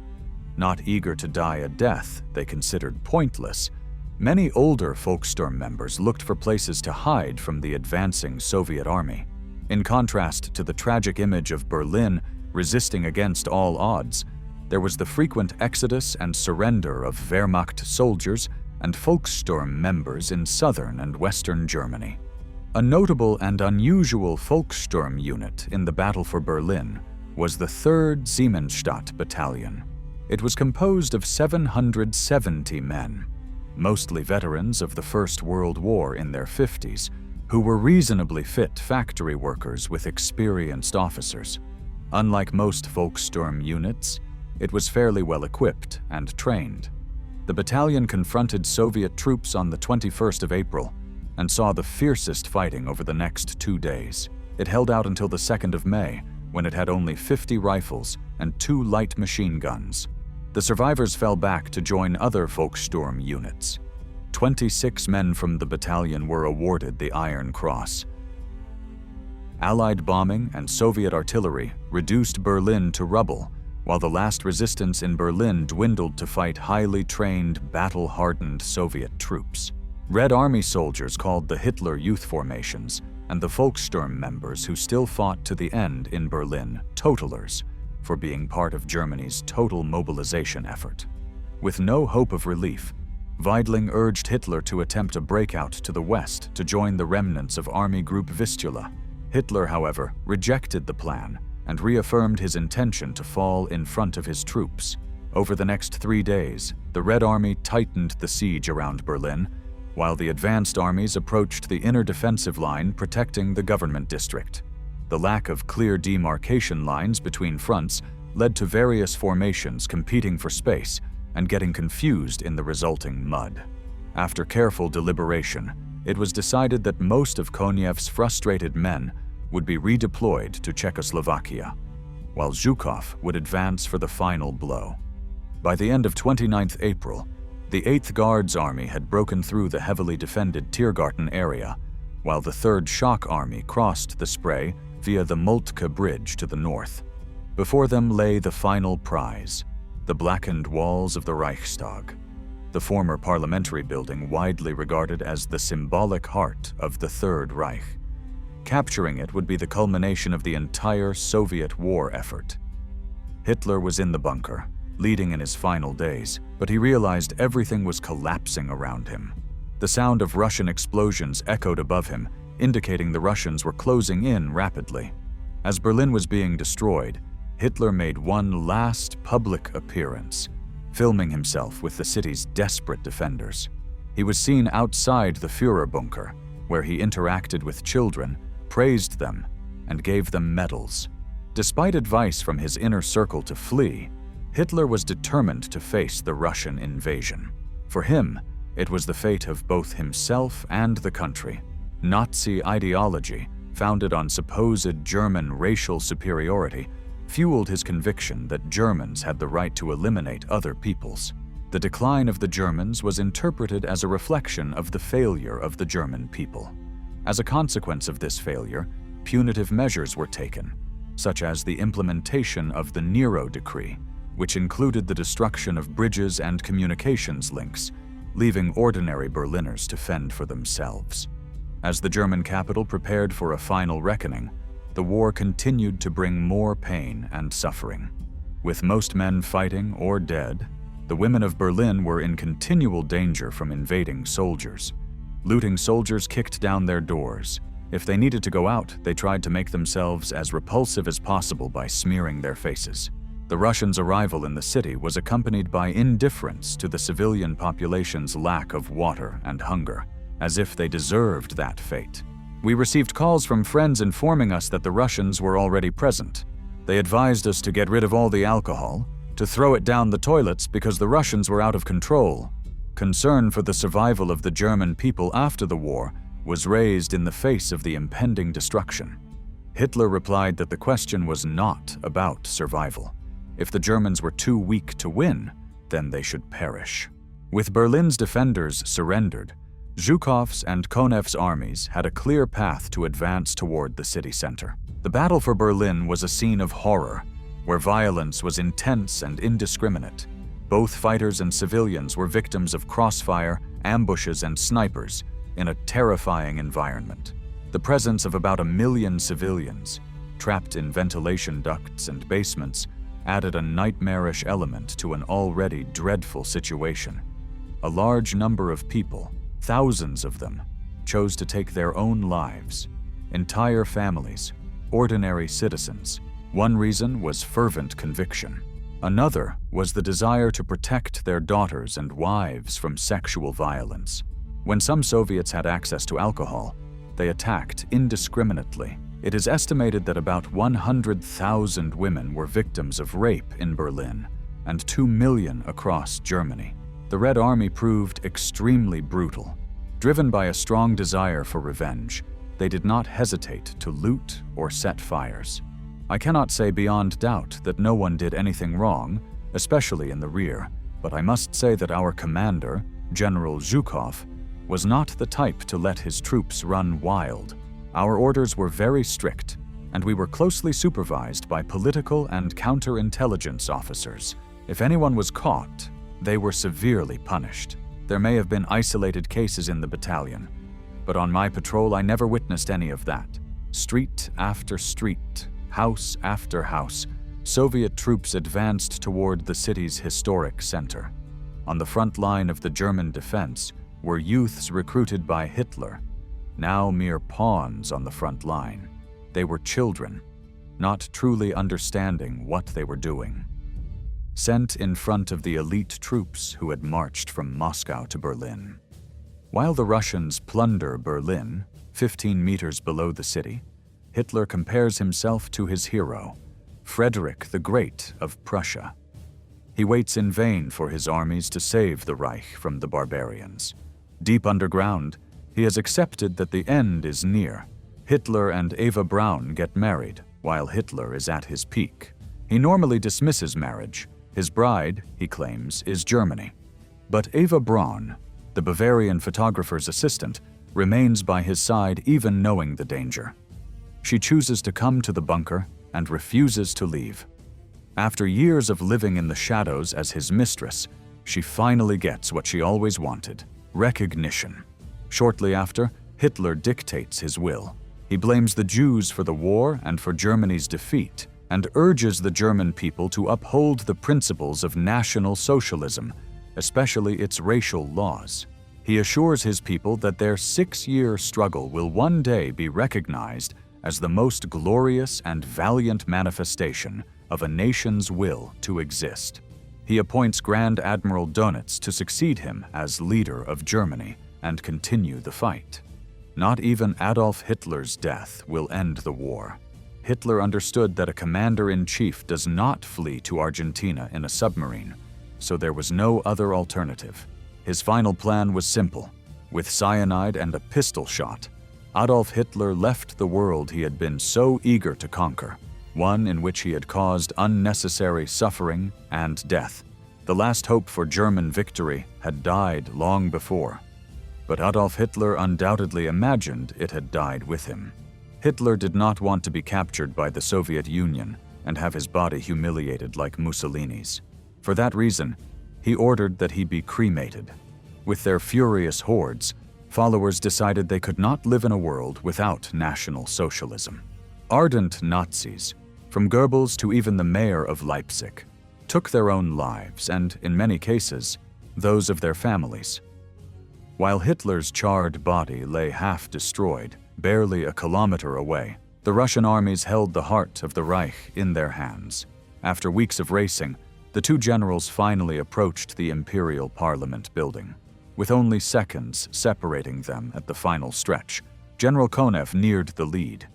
Not eager to die a death they considered pointless, many older Volkssturm members looked for places to hide from the advancing Soviet army. In contrast to the tragic image of Berlin resisting against all odds, there was the frequent exodus and surrender of Wehrmacht soldiers and Volkssturm members in southern and western Germany. A notable and unusual Volkssturm unit in the Battle for Berlin was the 3rd Siemensstadt Battalion. It was composed of 770 men, mostly veterans of the First World War in their 50s, who were reasonably fit factory workers with experienced officers. Unlike most Volkssturm units, it was fairly well equipped and trained. The battalion confronted Soviet troops on the 21st of April and saw the fiercest fighting over the next 2 days. It held out until the 2nd of May, when it had only 50 rifles and 2 light machine guns. The survivors fell back to join other Volkssturm units. 26 men from the battalion were awarded the Iron Cross. Allied bombing and Soviet artillery reduced Berlin to rubble, while the last resistance in Berlin dwindled to fight highly trained, battle-hardened Soviet troops. Red Army soldiers called the Hitler Youth formations, and the Volkssturm members who still fought to the end in Berlin, totalers, for being part of Germany's total mobilization effort. With no hope of relief, Weidling urged Hitler to attempt a breakout to the west to join the remnants of Army Group Vistula. Hitler, however, rejected the plan and reaffirmed his intention to fall in front of his troops. Over the next 3 days, the Red Army tightened the siege around Berlin, while the advanced armies approached the inner defensive line protecting the government district. The lack of clear demarcation lines between fronts led to various formations competing for space and getting confused in the resulting mud. After careful deliberation, it was decided that most of Konev's frustrated men would be redeployed to Czechoslovakia, while Zhukov would advance for the final blow. By the end of 29th April, the 8th Guards Army had broken through the heavily defended Tiergarten area, while the 3rd Shock Army crossed the Spree via the Moltke Bridge to the north. Before them lay the final prize, the blackened walls of the Reichstag, the former parliamentary building widely regarded as the symbolic heart of the Third Reich. Capturing it would be the culmination of the entire Soviet war effort. Hitler was in the bunker, leading in his final days, but he realized everything was collapsing around him. The sound of Russian explosions echoed above him, indicating the Russians were closing in rapidly. As Berlin was being destroyed, Hitler made one last public appearance, filming himself with the city's desperate defenders. He was seen outside the Führerbunker, where he interacted with children, praised them, and gave them medals. Despite advice from his inner circle to flee, Hitler was determined to face the Russian invasion. For him, it was the fate of both himself and the country. Nazi ideology, founded on supposed German racial superiority, fueled his conviction that Germans had the right to eliminate other peoples. The decline of the Germans was interpreted as a reflection of the failure of the German people. As a consequence of this failure, punitive measures were taken, such as the implementation of the Nero Decree, which included the destruction of bridges and communications links, leaving ordinary Berliners to fend for themselves. As the German capital prepared for a final reckoning, the war continued to bring more pain and suffering. With most men fighting or dead, the women of Berlin were in continual danger from invading soldiers. Looting soldiers kicked down their doors. If they needed to go out, they tried to make themselves as repulsive as possible by smearing their faces. The Russians' arrival in the city was accompanied by indifference to the civilian population's lack of water and hunger, as if they deserved that fate. We received calls from friends informing us that the Russians were already present. They advised us to get rid of all the alcohol, to throw it down the toilets because the Russians were out of control. Concern for the survival of the German people after the war was raised in the face of the impending destruction. Hitler replied that the question was not about survival. If the Germans were too weak to win, then they should perish. With Berlin's defenders surrendered, Zhukov's and Konev's armies had a clear path to advance toward the city center. The battle for Berlin was a scene of horror, where violence was intense and indiscriminate. Both fighters and civilians were victims of crossfire, ambushes, and snipers in a terrifying environment. The presence of about 1 million civilians, trapped in ventilation ducts and basements, added a nightmarish element to an already dreadful situation. A large number of people, thousands of them, chose to take their own lives. Entire families, ordinary citizens. One reason was fervent conviction. Another was the desire to protect their daughters and wives from sexual violence. When some Soviets had access to alcohol, they attacked indiscriminately. It is estimated that about 100,000 women were victims of rape in Berlin, and 2 million across Germany. The Red Army proved extremely brutal. Driven by a strong desire for revenge, they did not hesitate to loot or set fires. I cannot say beyond doubt that no one did anything wrong, especially in the rear, but I must say that our commander, General Zhukov, was not the type to let his troops run wild. Our orders were very strict, and we were closely supervised by political and counterintelligence officers. If anyone was caught, they were severely punished. There may have been isolated cases in the battalion, but on my patrol I never witnessed any of that. Street after street, house after house, Soviet troops advanced toward the city's historic center. On the front line of the German defense were youths recruited by Hitler, now mere pawns on the front line. They were children, not truly understanding what they were doing. sent in front of the elite troops who had marched from Moscow to Berlin. While the Russians plunder Berlin, 15 meters below the city, Hitler compares himself to his hero, Frederick the Great of Prussia. He waits in vain for his armies to save the Reich from the barbarians. Deep underground, he has accepted that the end is near. Hitler and Eva Braun get married while Hitler is at his peak. He normally dismisses marriage. His bride, he claims, is Germany. But Eva Braun, the Bavarian photographer's assistant, remains by his side even knowing the danger. She chooses to come to the bunker and refuses to leave. After years of living in the shadows as his mistress, she finally gets what she always wanted: recognition. Shortly after, Hitler dictates his will. He blames the Jews for the war and for Germany's defeat, and urges the German people to uphold the principles of National Socialism, especially its racial laws. He assures his people that their 6-year struggle will one day be recognized as the most glorious and valiant manifestation of a nation's will to exist. He appoints Grand Admiral Dönitz to succeed him as leader of Germany and continue the fight. Not even Adolf Hitler's death will end the war. Hitler understood that a commander-in-chief does not flee to Argentina in a submarine, so there was no other alternative. His final plan was simple. With cyanide and a pistol shot, Adolf Hitler left the world he had been so eager to conquer, one in which he had caused unnecessary suffering and death. The last hope for German victory had died long before, but Adolf Hitler undoubtedly imagined it had died with him. Hitler did not want to be captured by the Soviet Union and have his body humiliated like Mussolini's. For that reason, he ordered that he be cremated. With their furious hordes, followers decided they could not live in a world without National Socialism. Ardent Nazis, from Goebbels to even the mayor of Leipzig, took their own lives and, in many cases, those of their families. While Hitler's charred body lay half destroyed, barely a kilometer away, the Russian armies held the heart of the Reich in their hands. After weeks of racing, the two generals finally approached the Imperial Parliament building. With only seconds separating them at the final stretch, General Konev neared the lead,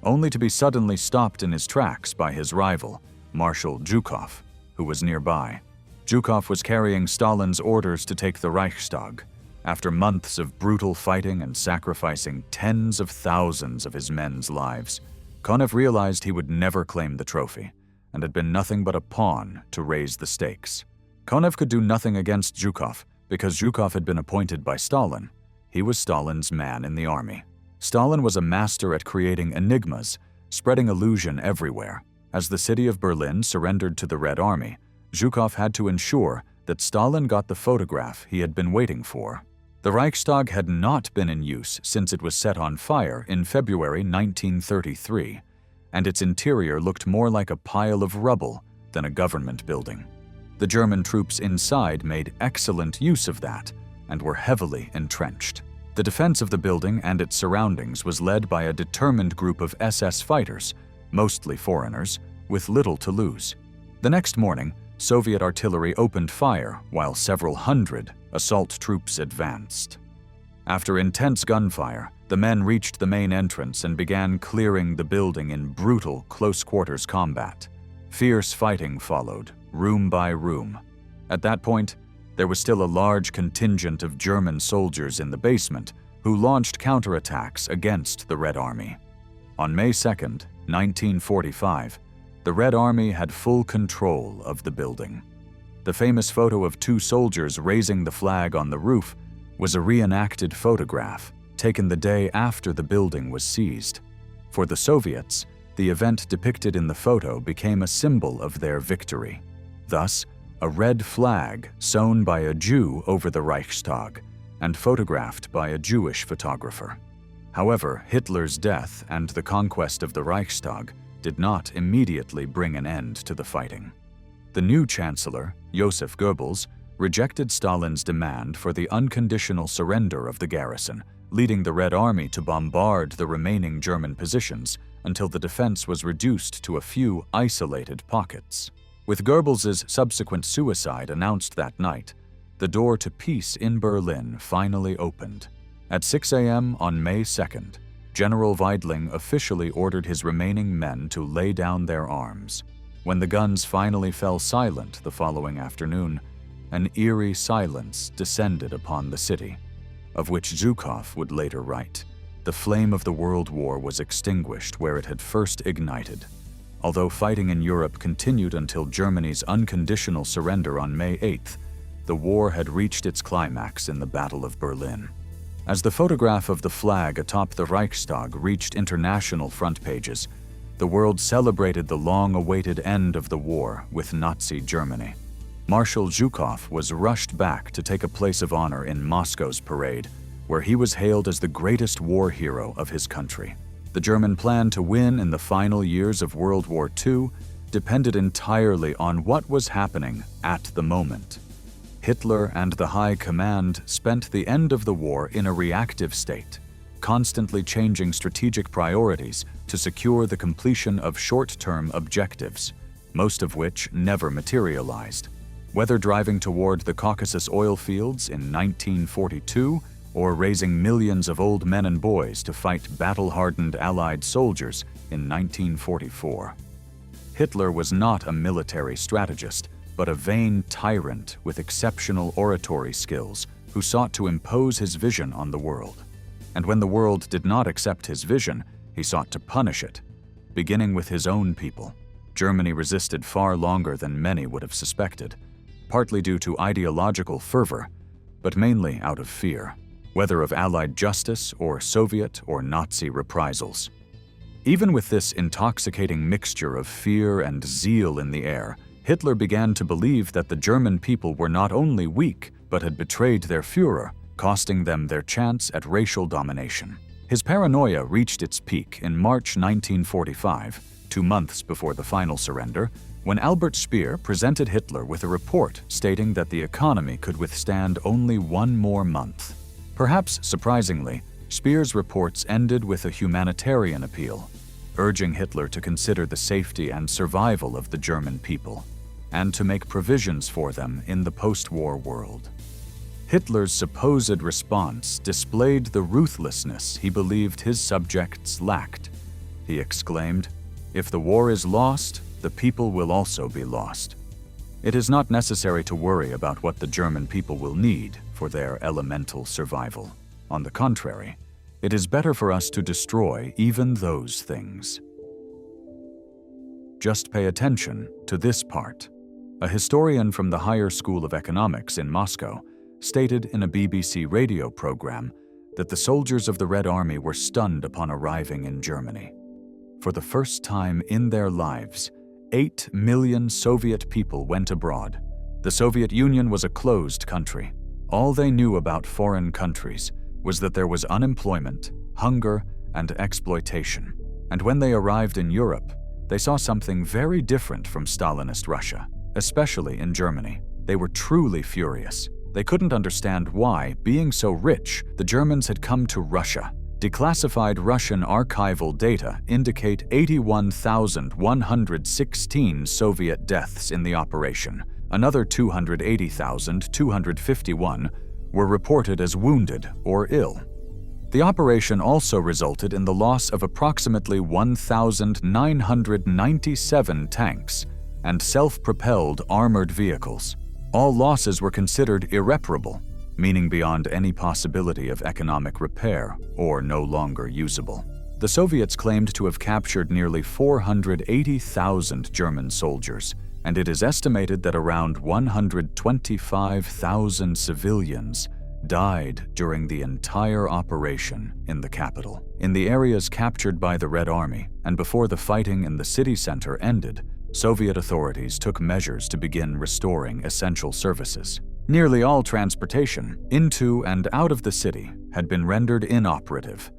only to be suddenly stopped in his tracks by his rival, Marshal Zhukov, who was nearby. Zhukov was carrying Stalin's orders to take the Reichstag. After months of brutal fighting and sacrificing tens of thousands of his men's lives, Konev realized he would never claim the trophy and had been nothing but a pawn to raise the stakes. Konev could do nothing against Zhukov because Zhukov had been appointed by Stalin. He was Stalin's man in the army. Stalin was a master at creating enigmas, spreading illusion everywhere. As the city of Berlin surrendered to the Red Army, Zhukov had to ensure that Stalin got the photograph he had been waiting for. The Reichstag had not been in use since it was set on fire in February 1933, and its interior looked more like a pile of rubble than a government building. The German troops inside made excellent use of that and were heavily entrenched. The defense of the building and its surroundings was led by a determined group of SS fighters, mostly foreigners, with little to lose. The next morning, Soviet artillery opened fire while several hundred assault troops advanced. After intense gunfire, the men reached the main entrance and began clearing the building in brutal close-quarters combat. Fierce fighting followed, room by room. At that point, there was still a large contingent of German soldiers in the basement who launched counterattacks against the Red Army. On May 2, 1945, the Red Army had full control of the building. The famous photo of two soldiers raising the flag on the roof was a reenacted photograph taken the day after the building was seized. For the Soviets, the event depicted in the photo became a symbol of their victory. Thus, a red flag sewn by a Jew over the Reichstag and photographed by a Jewish photographer. However, Hitler's death and the conquest of the Reichstag did not immediately bring an end to the fighting. The new chancellor, Joseph Goebbels, rejected Stalin's demand for the unconditional surrender of the garrison, leading the Red Army to bombard the remaining German positions until the defense was reduced to a few isolated pockets. With Goebbels's subsequent suicide announced that night, the door to peace in Berlin finally opened. At 6 a.m. on May 2nd, General Weidling officially ordered his remaining men to lay down their arms. When the guns finally fell silent the following afternoon, an eerie silence descended upon the city, of which Zhukov would later write, "The flame of the World War was extinguished where it had first ignited." Although fighting in Europe continued until Germany's unconditional surrender on May 8th, the war had reached its climax in the Battle of Berlin. As the photograph of the flag atop the Reichstag reached international front pages, the world celebrated the long-awaited end of the war with Nazi Germany. Marshal Zhukov was rushed back to take a place of honor in Moscow's parade, where he was hailed as the greatest war hero of his country. The German plan to win in the final years of World War II depended entirely on what was happening at the moment. Hitler and the High Command spent the end of the war in a reactive state, constantly changing strategic priorities to secure the completion of short-term objectives, most of which never materialized. Whether driving toward the Caucasus oil fields in 1942 or raising millions of old men and boys to fight battle-hardened Allied soldiers in 1944. Hitler was not a military strategist, but a vain tyrant with exceptional oratory skills who sought to impose his vision on the world. And when the world did not accept his vision, he sought to punish it, beginning with his own people. Germany resisted far longer than many would have suspected, partly due to ideological fervor, but mainly out of fear, whether of Allied justice or Soviet or Nazi reprisals. Even with this intoxicating mixture of fear and zeal in the air, Hitler began to believe that the German people were not only weak, but had betrayed their Führer, costing them their chance at racial domination. His paranoia reached its peak in March 1945, 2 months before the final surrender, when Albert Speer presented Hitler with a report stating that the economy could withstand only 1 more month. Perhaps surprisingly, Speer's reports ended with a humanitarian appeal, urging Hitler to consider the safety and survival of the German people, and to make provisions for them in the post-war world. Hitler's supposed response displayed the ruthlessness he believed his subjects lacked. He exclaimed, "If the war is lost, the people will also be lost. It is not necessary to worry about what the German people will need for their elemental survival. On the contrary, it is better for us to destroy even those things." Just pay attention to this part. A historian from the Higher School of Economics in Moscow stated in a BBC radio program that the soldiers of the Red Army were stunned upon arriving in Germany. For the first time in their lives, 8 million Soviet people went abroad. The Soviet Union was a closed country. All they knew about foreign countries was that there was unemployment, hunger, and exploitation. And when they arrived in Europe, they saw something very different from Stalinist Russia, especially in Germany. They were truly furious. They couldn't understand why, being so rich, the Germans had come to Russia. Declassified Russian archival data indicate 81,116 Soviet deaths in the operation. Another 280,251 were reported as wounded or ill. The operation also resulted in the loss of approximately 1,997 tanks and self-propelled armored vehicles. All losses were considered irreparable, meaning beyond any possibility of economic repair or no longer usable. The Soviets claimed to have captured nearly 480,000 German soldiers, and it is estimated that around 125,000 civilians died during the entire operation in the capital. In the areas captured by the Red Army, and before the fighting in the city center ended, Soviet authorities took measures to begin restoring essential services. Nearly all transportation into and out of the city had been rendered inoperative,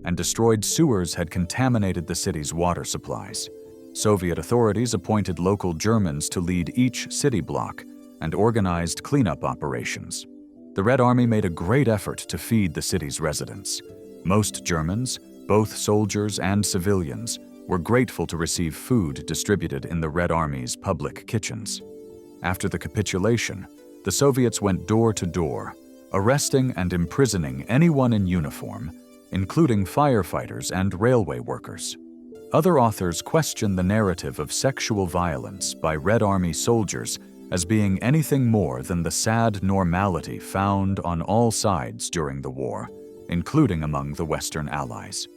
and destroyed sewers had contaminated the city's water supplies. Soviet authorities appointed local Germans to lead each city block and organized cleanup operations. The Red Army made a great effort to feed the city's residents. Most Germans, both soldiers and civilians, were grateful to receive food distributed in the Red Army's public kitchens. After the capitulation, the Soviets went door to door, arresting and imprisoning anyone in uniform, including firefighters and railway workers. Other authors question the narrative of sexual violence by Red Army soldiers as being anything more than the sad normality found on all sides during the war, including among the Western Allies.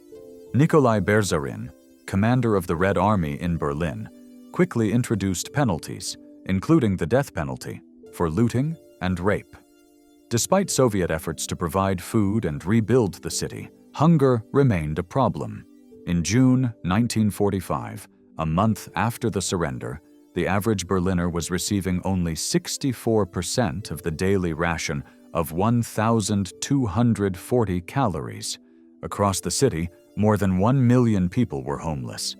Nikolai Berzarin, commander of the Red Army in Berlin, quickly introduced penalties, including the death penalty, for looting and rape. Despite Soviet efforts to provide food and rebuild the city, hunger remained a problem. In June 1945, a month after the surrender, the average Berliner was receiving only 64% of the daily ration of 1,240 calories. Across the city, more than 1 million people were homeless.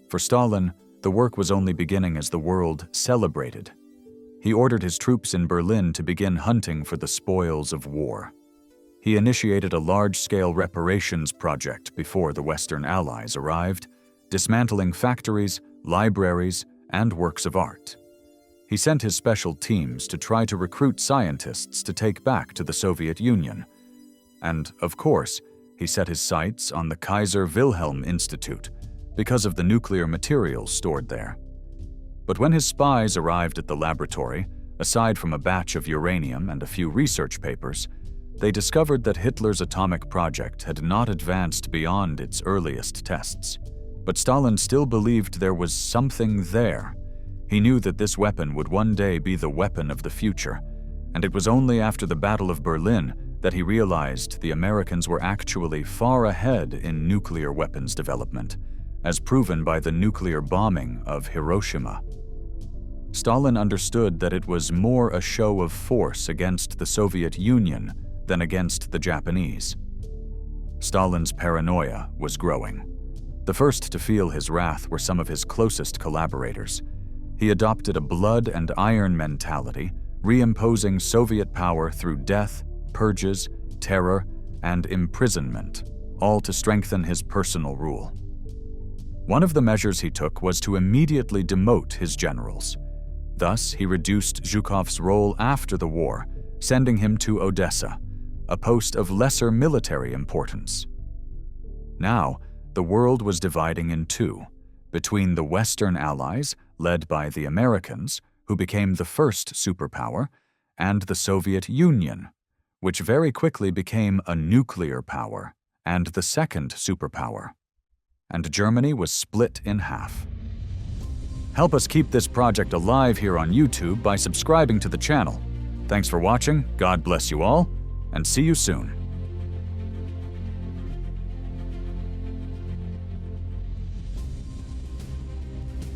For Stalin, the work was only beginning as the world celebrated. He ordered his troops in Berlin to begin hunting for the spoils of war. He initiated a large-scale reparations project before the Western Allies arrived, dismantling factories, libraries, and works of art. He sent his special teams to try to recruit scientists to take back to the Soviet Union. And, of course, he set his sights on the Kaiser Wilhelm Institute because of the nuclear materials stored there. But when his spies arrived at the laboratory, aside from a batch of uranium and a few research papers, they discovered that Hitler's atomic project had not advanced beyond its earliest tests. But Stalin still believed there was something there. He knew that this weapon would one day be the weapon of the future, and it was only after the Battle of Berlin that he realized the Americans were actually far ahead in nuclear weapons development, as proven by the nuclear bombing of Hiroshima. Stalin understood that it was more a show of force against the Soviet Union than against the Japanese. Stalin's paranoia was growing. The first to feel his wrath were some of his closest collaborators. He adopted a blood and iron mentality, reimposing Soviet power through death, purges, terror, and imprisonment, all to strengthen his personal rule. One of the measures he took was to immediately demote his generals. Thus, he reduced Zhukov's role after the war, sending him to Odessa, a post of lesser military importance. Now, the world was dividing in two, between the Western Allies, led by the Americans, who became the first superpower, and the Soviet Union, which very quickly became a nuclear power and the second superpower. And Germany was split in half. Help us keep this project alive here on YouTube by subscribing to the channel. Thanks for watching, God bless you all, and see you soon.